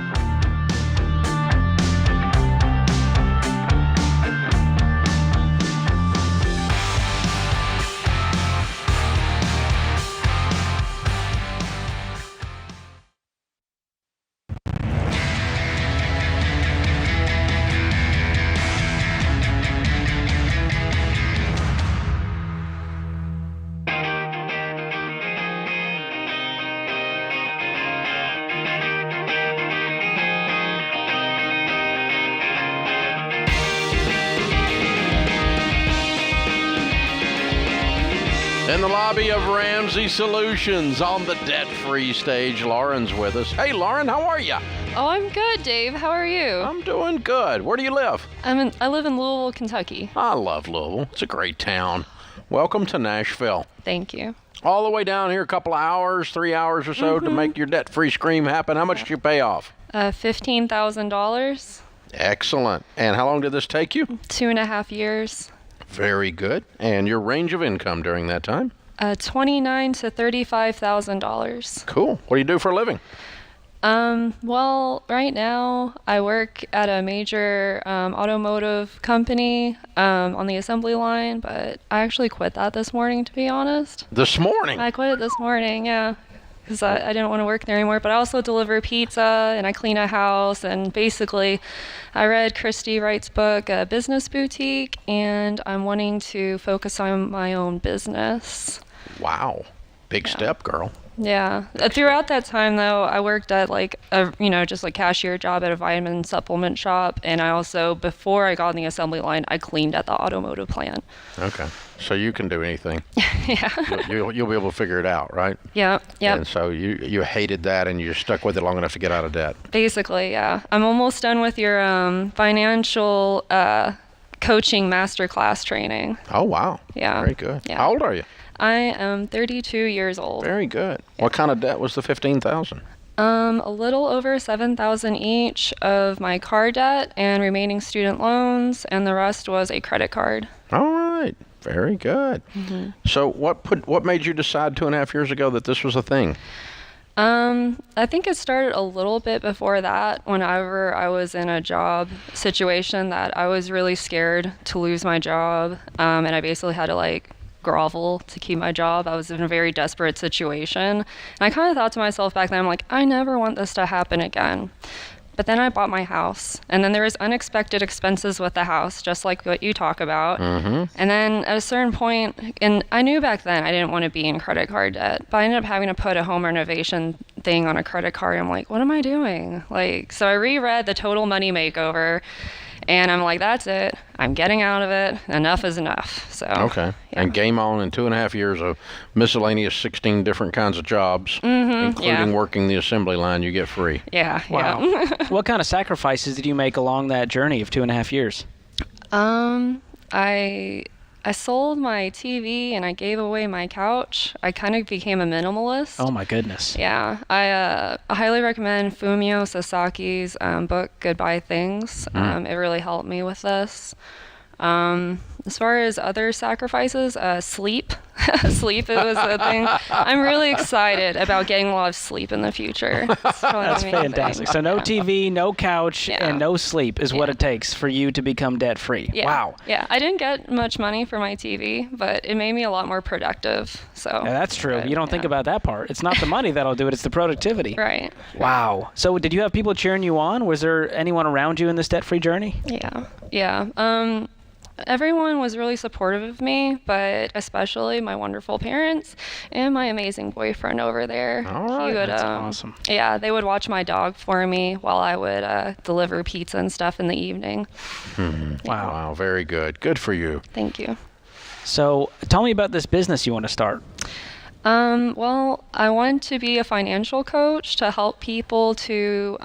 In the lobby of Ramsey Solutions on the debt-free stage, Lauren's with us. Hey, Lauren, how are you? Oh, I'm good, Dave. How are you? I'm doing good. Where do you live? I live in Louisville, Kentucky. I love Louisville. It's a great town. Welcome to Nashville. Thank you. All the way down here, a couple of hours, 3 hours or so to make your debt-free scream happen. How much did you pay off? $15,000. Excellent. And how long did this take you? 2.5 years. Very good. And your range of income during that time? $29,000 to $35,000. Cool. What do you do for a living? Well, right now I work at a major automotive company on the assembly line, but I actually quit that this morning, to be honest. This morning? I quit it this morning, yeah, because I didn't want to work there anymore. But I also deliver pizza and I clean a house, and basically I read Christy Wright's book, Business Boutique, and I'm wanting to focus on my own business. Wow. Big step, girl. Yeah. Throughout that time, though, I worked at just a cashier job at a vitamin supplement shop. And I also, before I got on the assembly line, I cleaned at the automotive plant. Okay. So you can do anything. Yeah. You'll be able to figure it out, right? Yeah. Yeah. And so you hated that and you're stuck with it long enough to get out of debt. Basically, yeah. I'm almost done with your financial coaching masterclass training. Oh, wow. Yeah. Very good. Yeah. How old are you? I am 32 years old. Very good. Yeah. What kind of debt was the $15,000? A little over $7,000 each of my car debt and remaining student loans, and the rest was a credit card. All right. Very good. Mm-hmm. So what made you decide 2.5 years ago that this was a thing? I think it started a little bit before that. Whenever I was in a job situation that I was really scared to lose my job, and I basically had to grovel to keep my job. I was in a very desperate situation. And I kind of thought to myself back then, I'm like, I never want this to happen again. But then I bought my house, and then there was unexpected expenses with the house, just like what you talk about. Mm-hmm. And then at a certain point, and I knew back then I didn't want to be in credit card debt, but I ended up having to put a home renovation thing on a credit card. I'm like, what am I doing? So I reread the Total Money Makeover, and I'm like, that's it. I'm getting out of it. Enough is enough. So okay. Yeah. And game on in 2.5 years of miscellaneous 16 different kinds of jobs, including working the assembly line, you get free. Yeah. Wow. Yeah. What kind of sacrifices did you make along that journey of 2.5 years? I sold my TV and I gave away my couch. I kind of became a minimalist. Oh my goodness. Yeah. I highly recommend Fumio Sasaki's book, Goodbye Things. It really helped me with this. As far as other sacrifices, sleep. Sleep was a thing. I'm really excited about getting a lot of sleep in the future. That's fantastic. So no TV, no couch, and no sleep is what it takes for you to become debt-free. Yeah. Wow. Yeah, I didn't get much money for my TV, but it made me a lot more productive. So. Yeah, that's true. You don't think about that part. It's not the money that'll do it, it's the productivity. Right. Wow. So did you have people cheering you on? Was there anyone around you in this debt-free journey? Yeah. Everyone was really supportive of me, but especially my wonderful parents and my amazing boyfriend over there. All right, that's awesome. Yeah, they would watch my dog for me while I would deliver pizza and stuff in the evening. Mm-hmm. Wow, very good. Good for you. Thank you. So tell me about this business you want to start. Well, I want to be a financial coach to help people to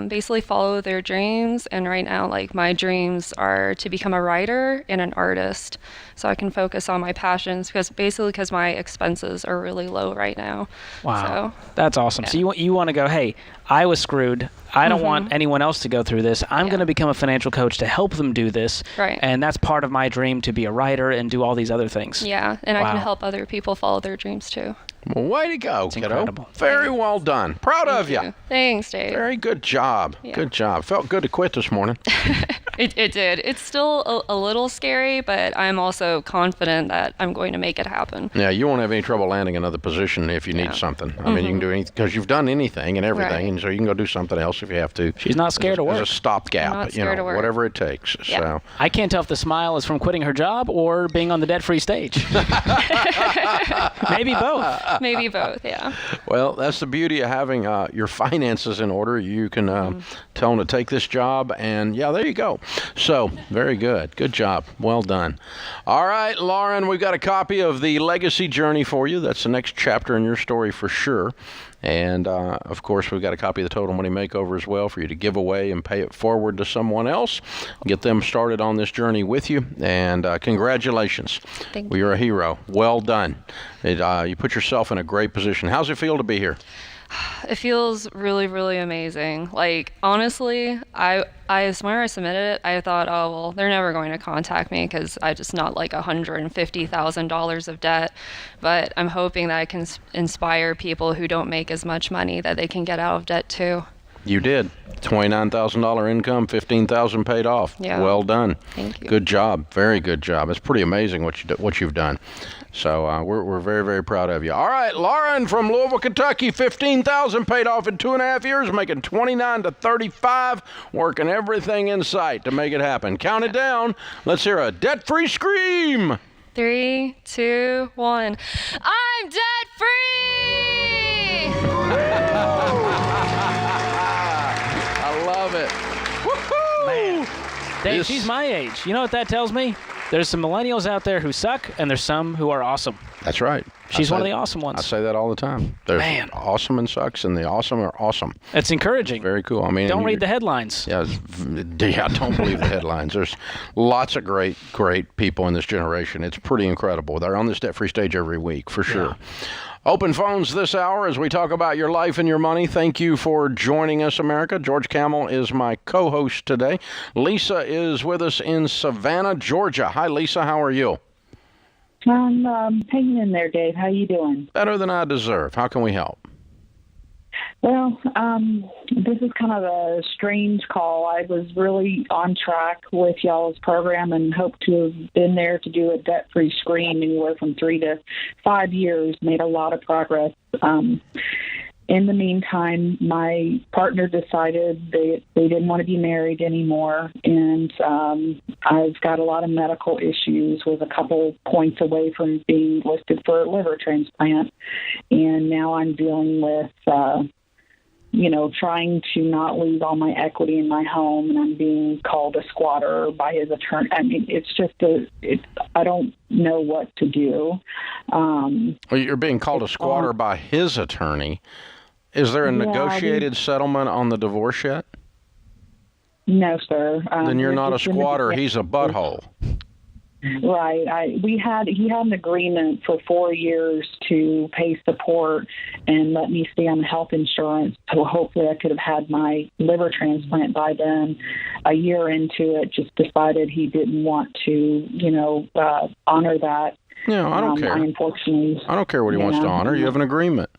basically follow their dreams. And right now, my dreams are to become a writer and an artist, so I can focus on my passions because my expenses are really low right now. Wow, so, that's awesome. Yeah. So you want to go, hey, I was screwed. I don't want anyone else to go through this. I'm going to become a financial coach to help them do this. Right. And that's part of my dream, to be a writer and do all these other things. Yeah, and I can help other people follow their dreams too. Well, way to go, it's kiddo. Incredible. Very well done. Proud of you. Thanks, Dave. Very good job. Yeah. Good job. Felt good to quit this morning. It did. It's still a little scary, but I'm also confident that I'm going to make it happen. Yeah, you won't have any trouble landing another position if you need something. I mean, you can do anything because you've done anything and everything, and so you can go do something else if you have to. She's not scared to work. As a stopgap, whatever it takes. Yeah. So I can't tell if the smile is from quitting her job or being on the debt-free stage. Maybe both. Maybe both, yeah. Well, that's the beauty of having your finances in order. You can tell them to take this job, and there you go. So, very good. Good job. Well done. All right, Lauren, we've got a copy of The Legacy Journey for you. That's the next chapter in your story for sure. And, of course, we've got a copy of the Total Money Makeover as well for you to give away and pay it forward to someone else. Get them started on this journey with you. And congratulations. Thank you. You're a hero. Well done. You put yourself in a great position. How's it feel to be here? It feels really, really amazing. Like, honestly, when I submitted it, I thought, oh, well, they're never going to contact me because I just not like $150,000 of debt. But I'm hoping that I can inspire people who don't make as much money that they can get out of debt too. You did. $29,000 income, $15,000 paid off. Yeah. Well done. Thank you. Good job. Very good job. It's pretty amazing what you've done. So we're very, very proud of you. All right, Lauren from Louisville, Kentucky, $15,000 paid off in 2.5 years, making 29 to 35, working everything in sight to make it happen. Count it down. Let's hear a debt-free scream. 3, 2, 1. I'm debt free! I love it. Woohoo! Man. Dave, she's my age. You know what that tells me? There's some millennials out there who suck, and there's some who are awesome. That's right. She's one of the awesome ones. I say that all the time. There's awesome and sucks, and the awesome are awesome. It's encouraging. Very cool. I mean, don't read the headlines. Yeah, don't believe the headlines. There's lots of great people in this generation. It's pretty incredible. They're on this debt-free stage every week, for sure. Yeah. Open phones this hour as we talk about your life and your money. Thank you for joining us, America. George Camel is my co-host today. Lisa is with us in Savannah, Georgia. Hi, Lisa. How are you? I'm hanging in there, Dave. How you doing? Better than I deserve. How can we help? Well, this is kind of a strange call. I was really on track with y'all's program and hoped to have been there to do a debt-free screen anywhere from 3 to 5 years, made a lot of progress. In the meantime, my partner decided they didn't want to be married anymore, and I've got a lot of medical issues, was a couple points away from being listed for a liver transplant, and now I'm dealing with trying to not lose all my equity in my home, and I'm being called a squatter by his attorney. I mean, it's just I don't know what to do. Well, you're being called a squatter by his attorney. Is there a negotiated settlement on the divorce yet? No, sir. Then you're not a squatter. He's a butthole. Right. He had an agreement for 4 years to pay support and let me stay on health insurance. So hopefully I could have had my liver transplant by then. A year into it, just decided he didn't want to, honor that. No, I don't care. I don't care what he wants to honor. You have an agreement.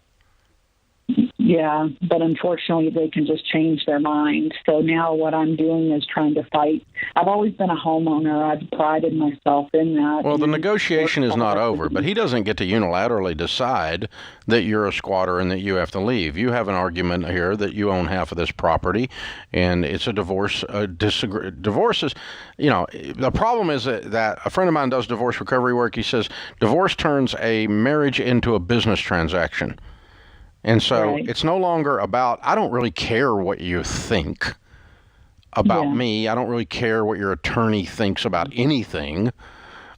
Yeah, but unfortunately they can just change their mind. So now what I'm doing is trying to fight. I've always been a homeowner. I've prided myself in that. Well, the negotiation is not over, but he doesn't get to unilaterally decide that you're a squatter and that you have to leave. You have an argument here that you own half of this property, and it's a divorce. Divorce is, the problem is that a friend of mine does divorce recovery work. He says divorce turns a marriage into a business transaction. And so It's no longer about, I don't really care what you think about me. I don't really care what your attorney thinks about anything.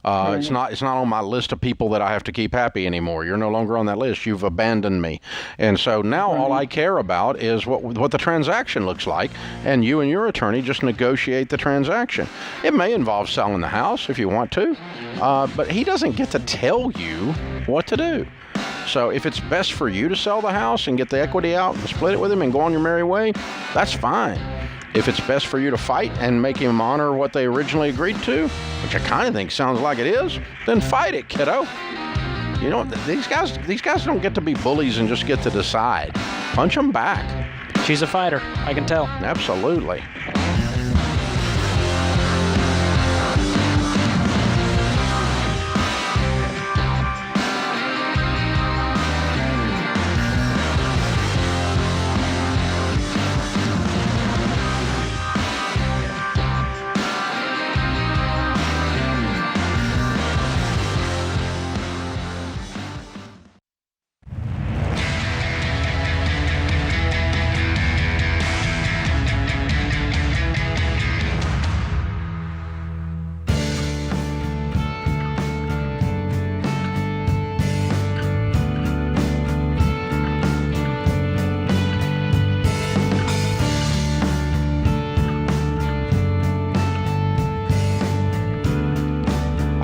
It's not on my list of people that I have to keep happy anymore. You're no longer on that list. You've abandoned me. And so now all I care about is what the transaction looks like, and you and your attorney just negotiate the transaction. It may involve selling the house if you want to, but he doesn't get to tell you what to do. So if it's best for you to sell the house and get the equity out and split it with him and go on your merry way, that's fine. If it's best for you to fight and make him honor what they originally agreed to, which I kind of think sounds like it is, then fight it, kiddo. These guys don't get to be bullies and just get to decide. Punch them back. She's a fighter, I can tell. Absolutely.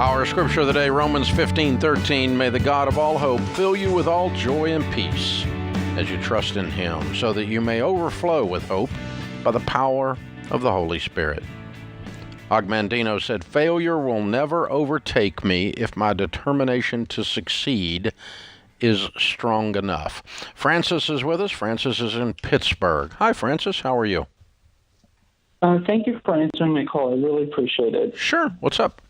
Our scripture of the day, Romans 15:13. May the God of all hope fill you with all joy and peace as you trust in him, so that you may overflow with hope by the power of the Holy Spirit. Ogmandino said, failure will never overtake me if my determination to succeed is strong enough. Francis is with us. Francis is in Pittsburgh. Hi, Francis. How are you? Thank you for answering my call. I really appreciate it. Sure. What's up?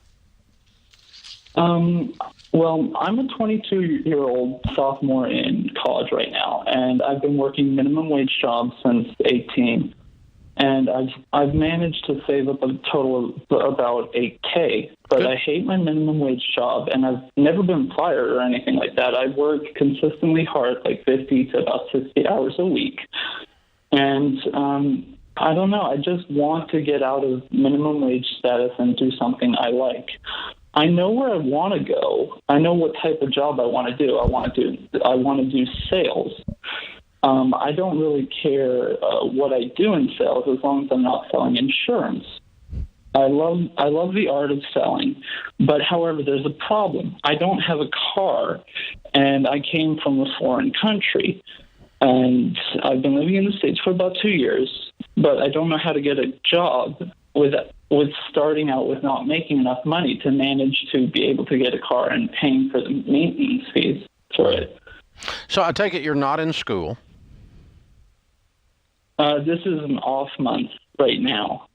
Well, I'm a 22-year-old sophomore in college right now, and I've been working minimum wage jobs since 18. And I've managed to save up a total of about $8K, but I hate my minimum wage job, and I've never been fired or anything like that. I work consistently hard, like 50 to about 60 hours a week. And I don't know, I just want to get out of minimum wage status and do something I like. I know where I want to go. I know what type of job I want to do. I want to do sales. I don't really care what I do in sales as long as I'm not selling insurance. I love the art of selling, but however, there's a problem. I don't have a car, and I came from a foreign country, and I've been living in the States for about 2 years, but I don't know how to get a job with starting out with not making enough money to manage to be able to get a car and paying for the maintenance fees for it. So I take it you're not in school? This is an off month right now.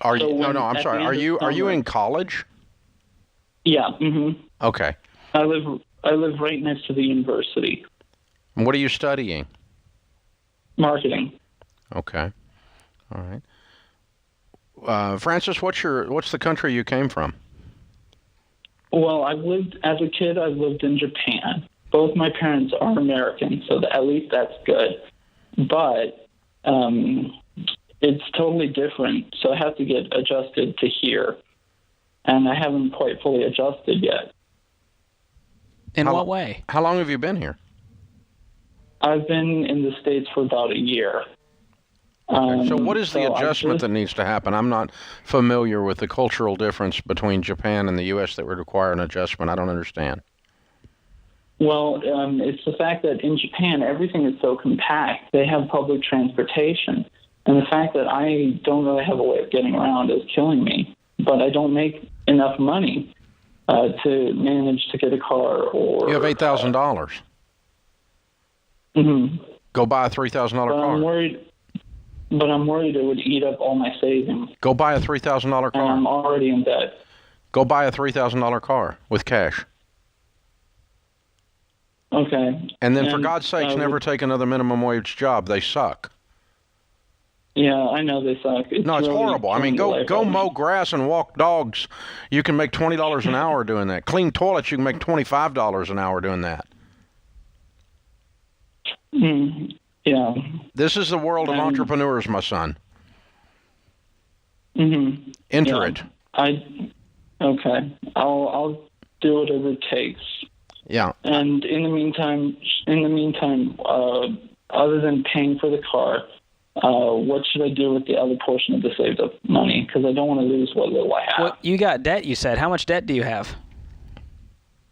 Are you? No, I'm sorry. Are you in college? Yeah. Mm-hmm. Okay. I live right next to the university. And what are you studying? Marketing. Okay. All right. Francis, what's the country you came from? Well, as a kid, I've lived in Japan. Both my parents are American, so at least that's good. But it's totally different, so I have to get adjusted to here, and I haven't quite fully adjusted yet. In what way? How long have you been here? I've been in the States for about a year. Okay. So what is the adjustment that needs to happen? I'm not familiar with the cultural difference between Japan and the U.S. that would require an adjustment. I don't understand. Well, it's the fact that in Japan, everything is so compact. They have public transportation. And the fact that I don't really have a way of getting around is killing me. But I don't make enough money to manage to get a car or... You have $8,000. Mm-hmm. Go buy a $3,000 car. But I'm worried it would eat up all my savings. Go buy a $3,000 car. And I'm already in debt. Go buy a $3,000 car with cash. Okay. And then, for God's sakes, never take another minimum wage job. They suck. Yeah, I know they suck. It's really horrible. I mean, go mow grass and walk dogs. You can make $20 an hour doing that. Clean toilets, you can make $25 an hour doing that. Yeah. This is the world of entrepreneurs, my son. Mm-hmm. Enter it. Okay. I'll do whatever it takes. Yeah. And in the meantime, other than paying for the car, what should I do with the other portion of the saved up money? Because I don't want to lose what little I have. Well, you got debt, you said. How much debt do you have?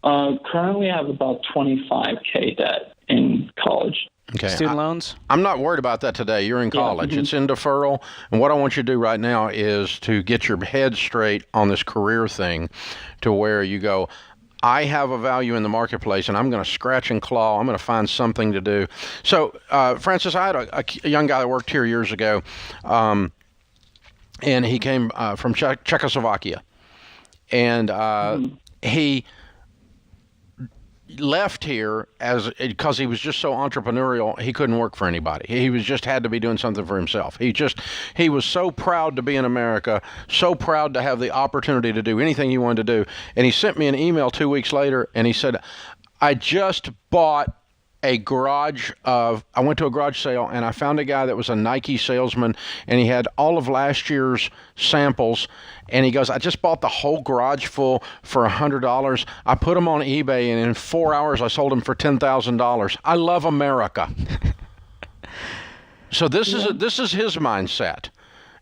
Currently, I have about $25K debt in college. Okay. Student loans? I'm not worried about that today. You're in college. Yeah. Mm-hmm. It's in deferral. And what I want you to do right now is to get your head straight on this career thing to where you go, I have a value in the marketplace, and I'm going to scratch and claw. I'm going to find something to do. So, Francis, I had a young guy that worked here years ago, and he came from Czechoslovakia. And he left here because he was just so entrepreneurial, he couldn't work for anybody. He was just had to be doing something for himself. He was so proud to be in America, so proud to have the opportunity to do anything he wanted to do. And he sent me an email 2 weeks later, and he said, I just bought I went to a garage sale, and I found a guy that was a Nike salesman, and he had all of last year's samples, and he goes, I just bought the whole garage full for $100. I put them on eBay, and in 4 hours, I sold them for $10,000. I love America. So this is his mindset.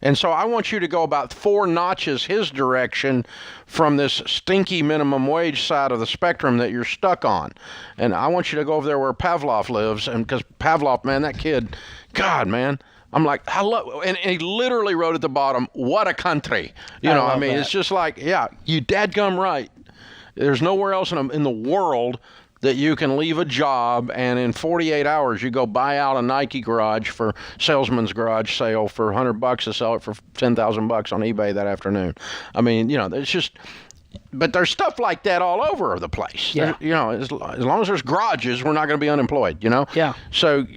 And so I want you to go about 4 notches his direction from this stinky minimum wage side of the spectrum that you're stuck on. And I want you to go over there where Pavlov lives, and because Pavlov, man, that kid, God, man, I'm like, and he literally wrote at the bottom, what a country. I mean, it's just like, yeah, you dadgum right. There's nowhere else in the world that you can leave a job and in 48 hours you go buy out a Nike garage for salesman's garage sale for $100 to sell it for $10,000 on eBay that afternoon. I mean, it's just, but there's stuff like that all over the place. Yeah. As long as there's garages, we're not going to be unemployed, Yeah. So,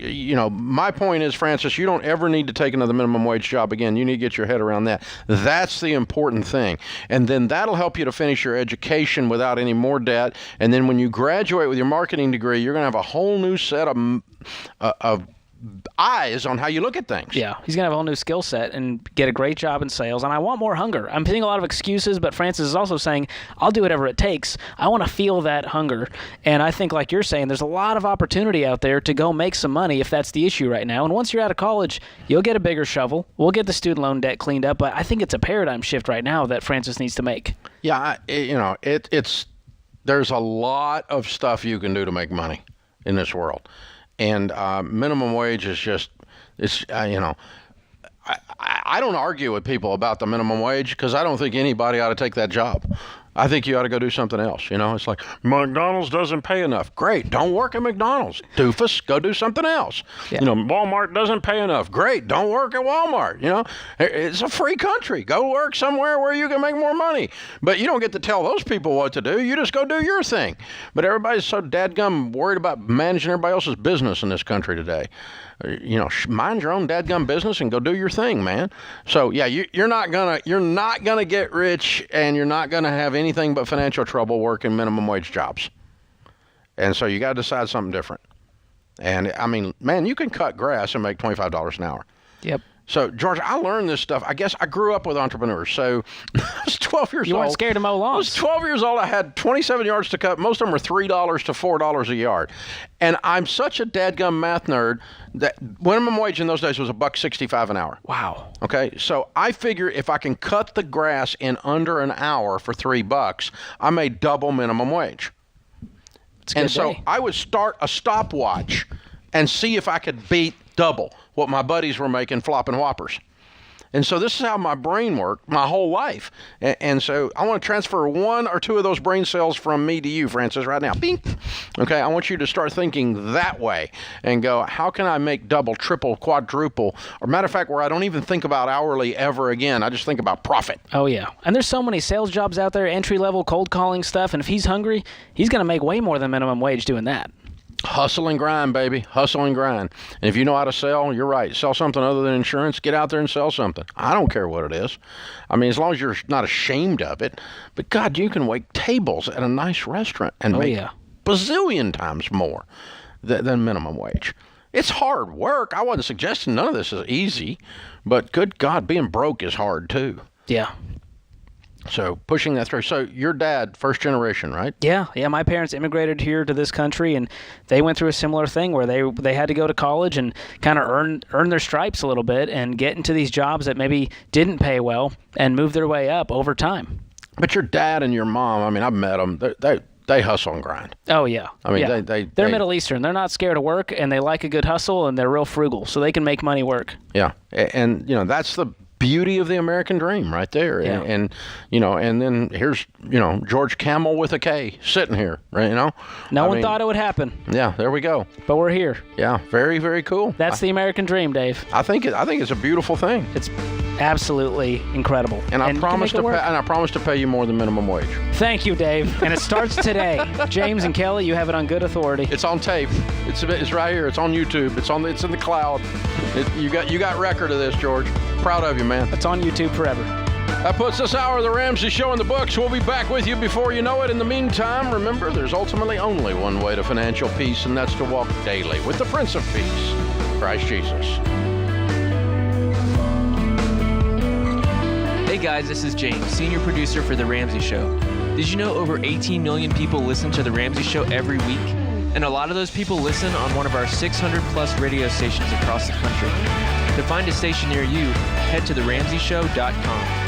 my point is, Francis, you don't ever need to take another minimum wage job again. You need to get your head around that. That's the important thing. And then that'll help you to finish your education without any more debt. And then when you graduate with your marketing degree, you're going to have a whole new set of eyes on how you look at things. Yeah, he's going to have a whole new skill set and get a great job in sales. And I want more hunger. I'm seeing a lot of excuses, but Francis is also saying, I'll do whatever it takes. I want to feel that hunger. And I think, like you're saying, there's a lot of opportunity out there to go make some money if that's the issue right now. And once you're out of college, you'll get a bigger shovel. We'll get the student loan debt cleaned up. But I think it's a paradigm shift right now that Francis needs to make. Yeah, there's a lot of stuff you can do to make money in this world. And minimum wage is just, I don't argue with people about the minimum wage because I don't think anybody ought to take that job. I think you ought to go do something else. It's like, McDonald's doesn't pay enough. Great, don't work at McDonald's. Doofus, go do something else. Yeah. Walmart doesn't pay enough. Great, don't work at Walmart. It's a free country. Go work somewhere where you can make more money. But you don't get to tell those people what to do. You just go do your thing. But everybody's so dadgum worried about managing everybody else's business in this country today. Mind your own dadgum business and go do your thing, man. So yeah, you're not gonna get rich, and you're not gonna have anything but financial trouble working minimum wage jobs. And so you got to decide something different. And I mean, man, you can cut grass and make $25 an hour. Yep. So, George, I learned this stuff. I guess I grew up with entrepreneurs. So, I was 12 years old. You weren't scared to mow lawns. I was 12 years old. I had 27 yards to cut. Most of them were $3 to $4 a yard. And I'm such a dadgum math nerd that minimum wage in those days was $1.65 an hour. Wow. Okay, so I figure if I can cut the grass in under an hour for $3, I made double minimum wage. And so I would start a stopwatch and see if I could beat double what my buddies were making flopping whoppers. And so this is how my brain worked my whole life. And so I want to transfer 1 or 2 of those brain cells from me to you, Francis, right now. Bing. Okay, I want you to start thinking that way and go, how can I make double, triple, quadruple? Or matter of fact, where I don't even think about hourly ever again. I just think about profit. Oh, yeah. And there's so many sales jobs out there, entry-level, cold calling stuff. And if he's hungry, he's going to make way more than minimum wage doing that. Hustle and grind, baby. Hustle and grind. And if you know how to sell, you're right. Sell something other than insurance. Get out there and sell something. I don't care what it is. I mean, as long as you're not ashamed of it. But, God, you can wait tables at a nice restaurant and make bazillion times more than minimum wage. It's hard work. I wasn't suggesting none of this is easy. But, good God, being broke is hard, too. Yeah. So pushing that through. So your dad, first generation, right? Yeah. My parents immigrated here to this country, and they went through a similar thing where they had to go to college and kind of earn their stripes a little bit and get into these jobs that maybe didn't pay well and move their way up over time. But your dad and your mom, I mean, I've met them. They hustle and grind. Oh, yeah. I mean, yeah. They're Middle Eastern. They're not scared of work, and they like a good hustle, and they're real frugal, so they can make money work. Yeah. And that's the beauty of the American dream right there. Yeah. And then here's, George Camel with a K sitting here, right? No one thought it would happen. Yeah, there we go. But we're here. Yeah, very, very cool. That's the American dream, Dave. I think it's a beautiful thing. It's absolutely incredible. And I promise to pay you more than minimum wage. Thank you, Dave. And it starts today. James and Kelly, you have it on good authority. It's on tape. It's right here. It's on YouTube. It's in the cloud. You got record of this, George. Proud of you, man. It's on YouTube forever. That puts this hour of the Ramsey Show in the books. We'll be back with you before you know it. In the meantime, remember, there's ultimately only one way to financial peace, and that's to walk daily with the Prince of Peace, Christ Jesus. Hey guys, this is James, senior producer for The Ramsey Show. Did you know over 18 million people listen to The Ramsey Show every week? And a lot of those people listen on one of our 600-plus radio stations across the country. To find a station near you, head to theramseyshow.com.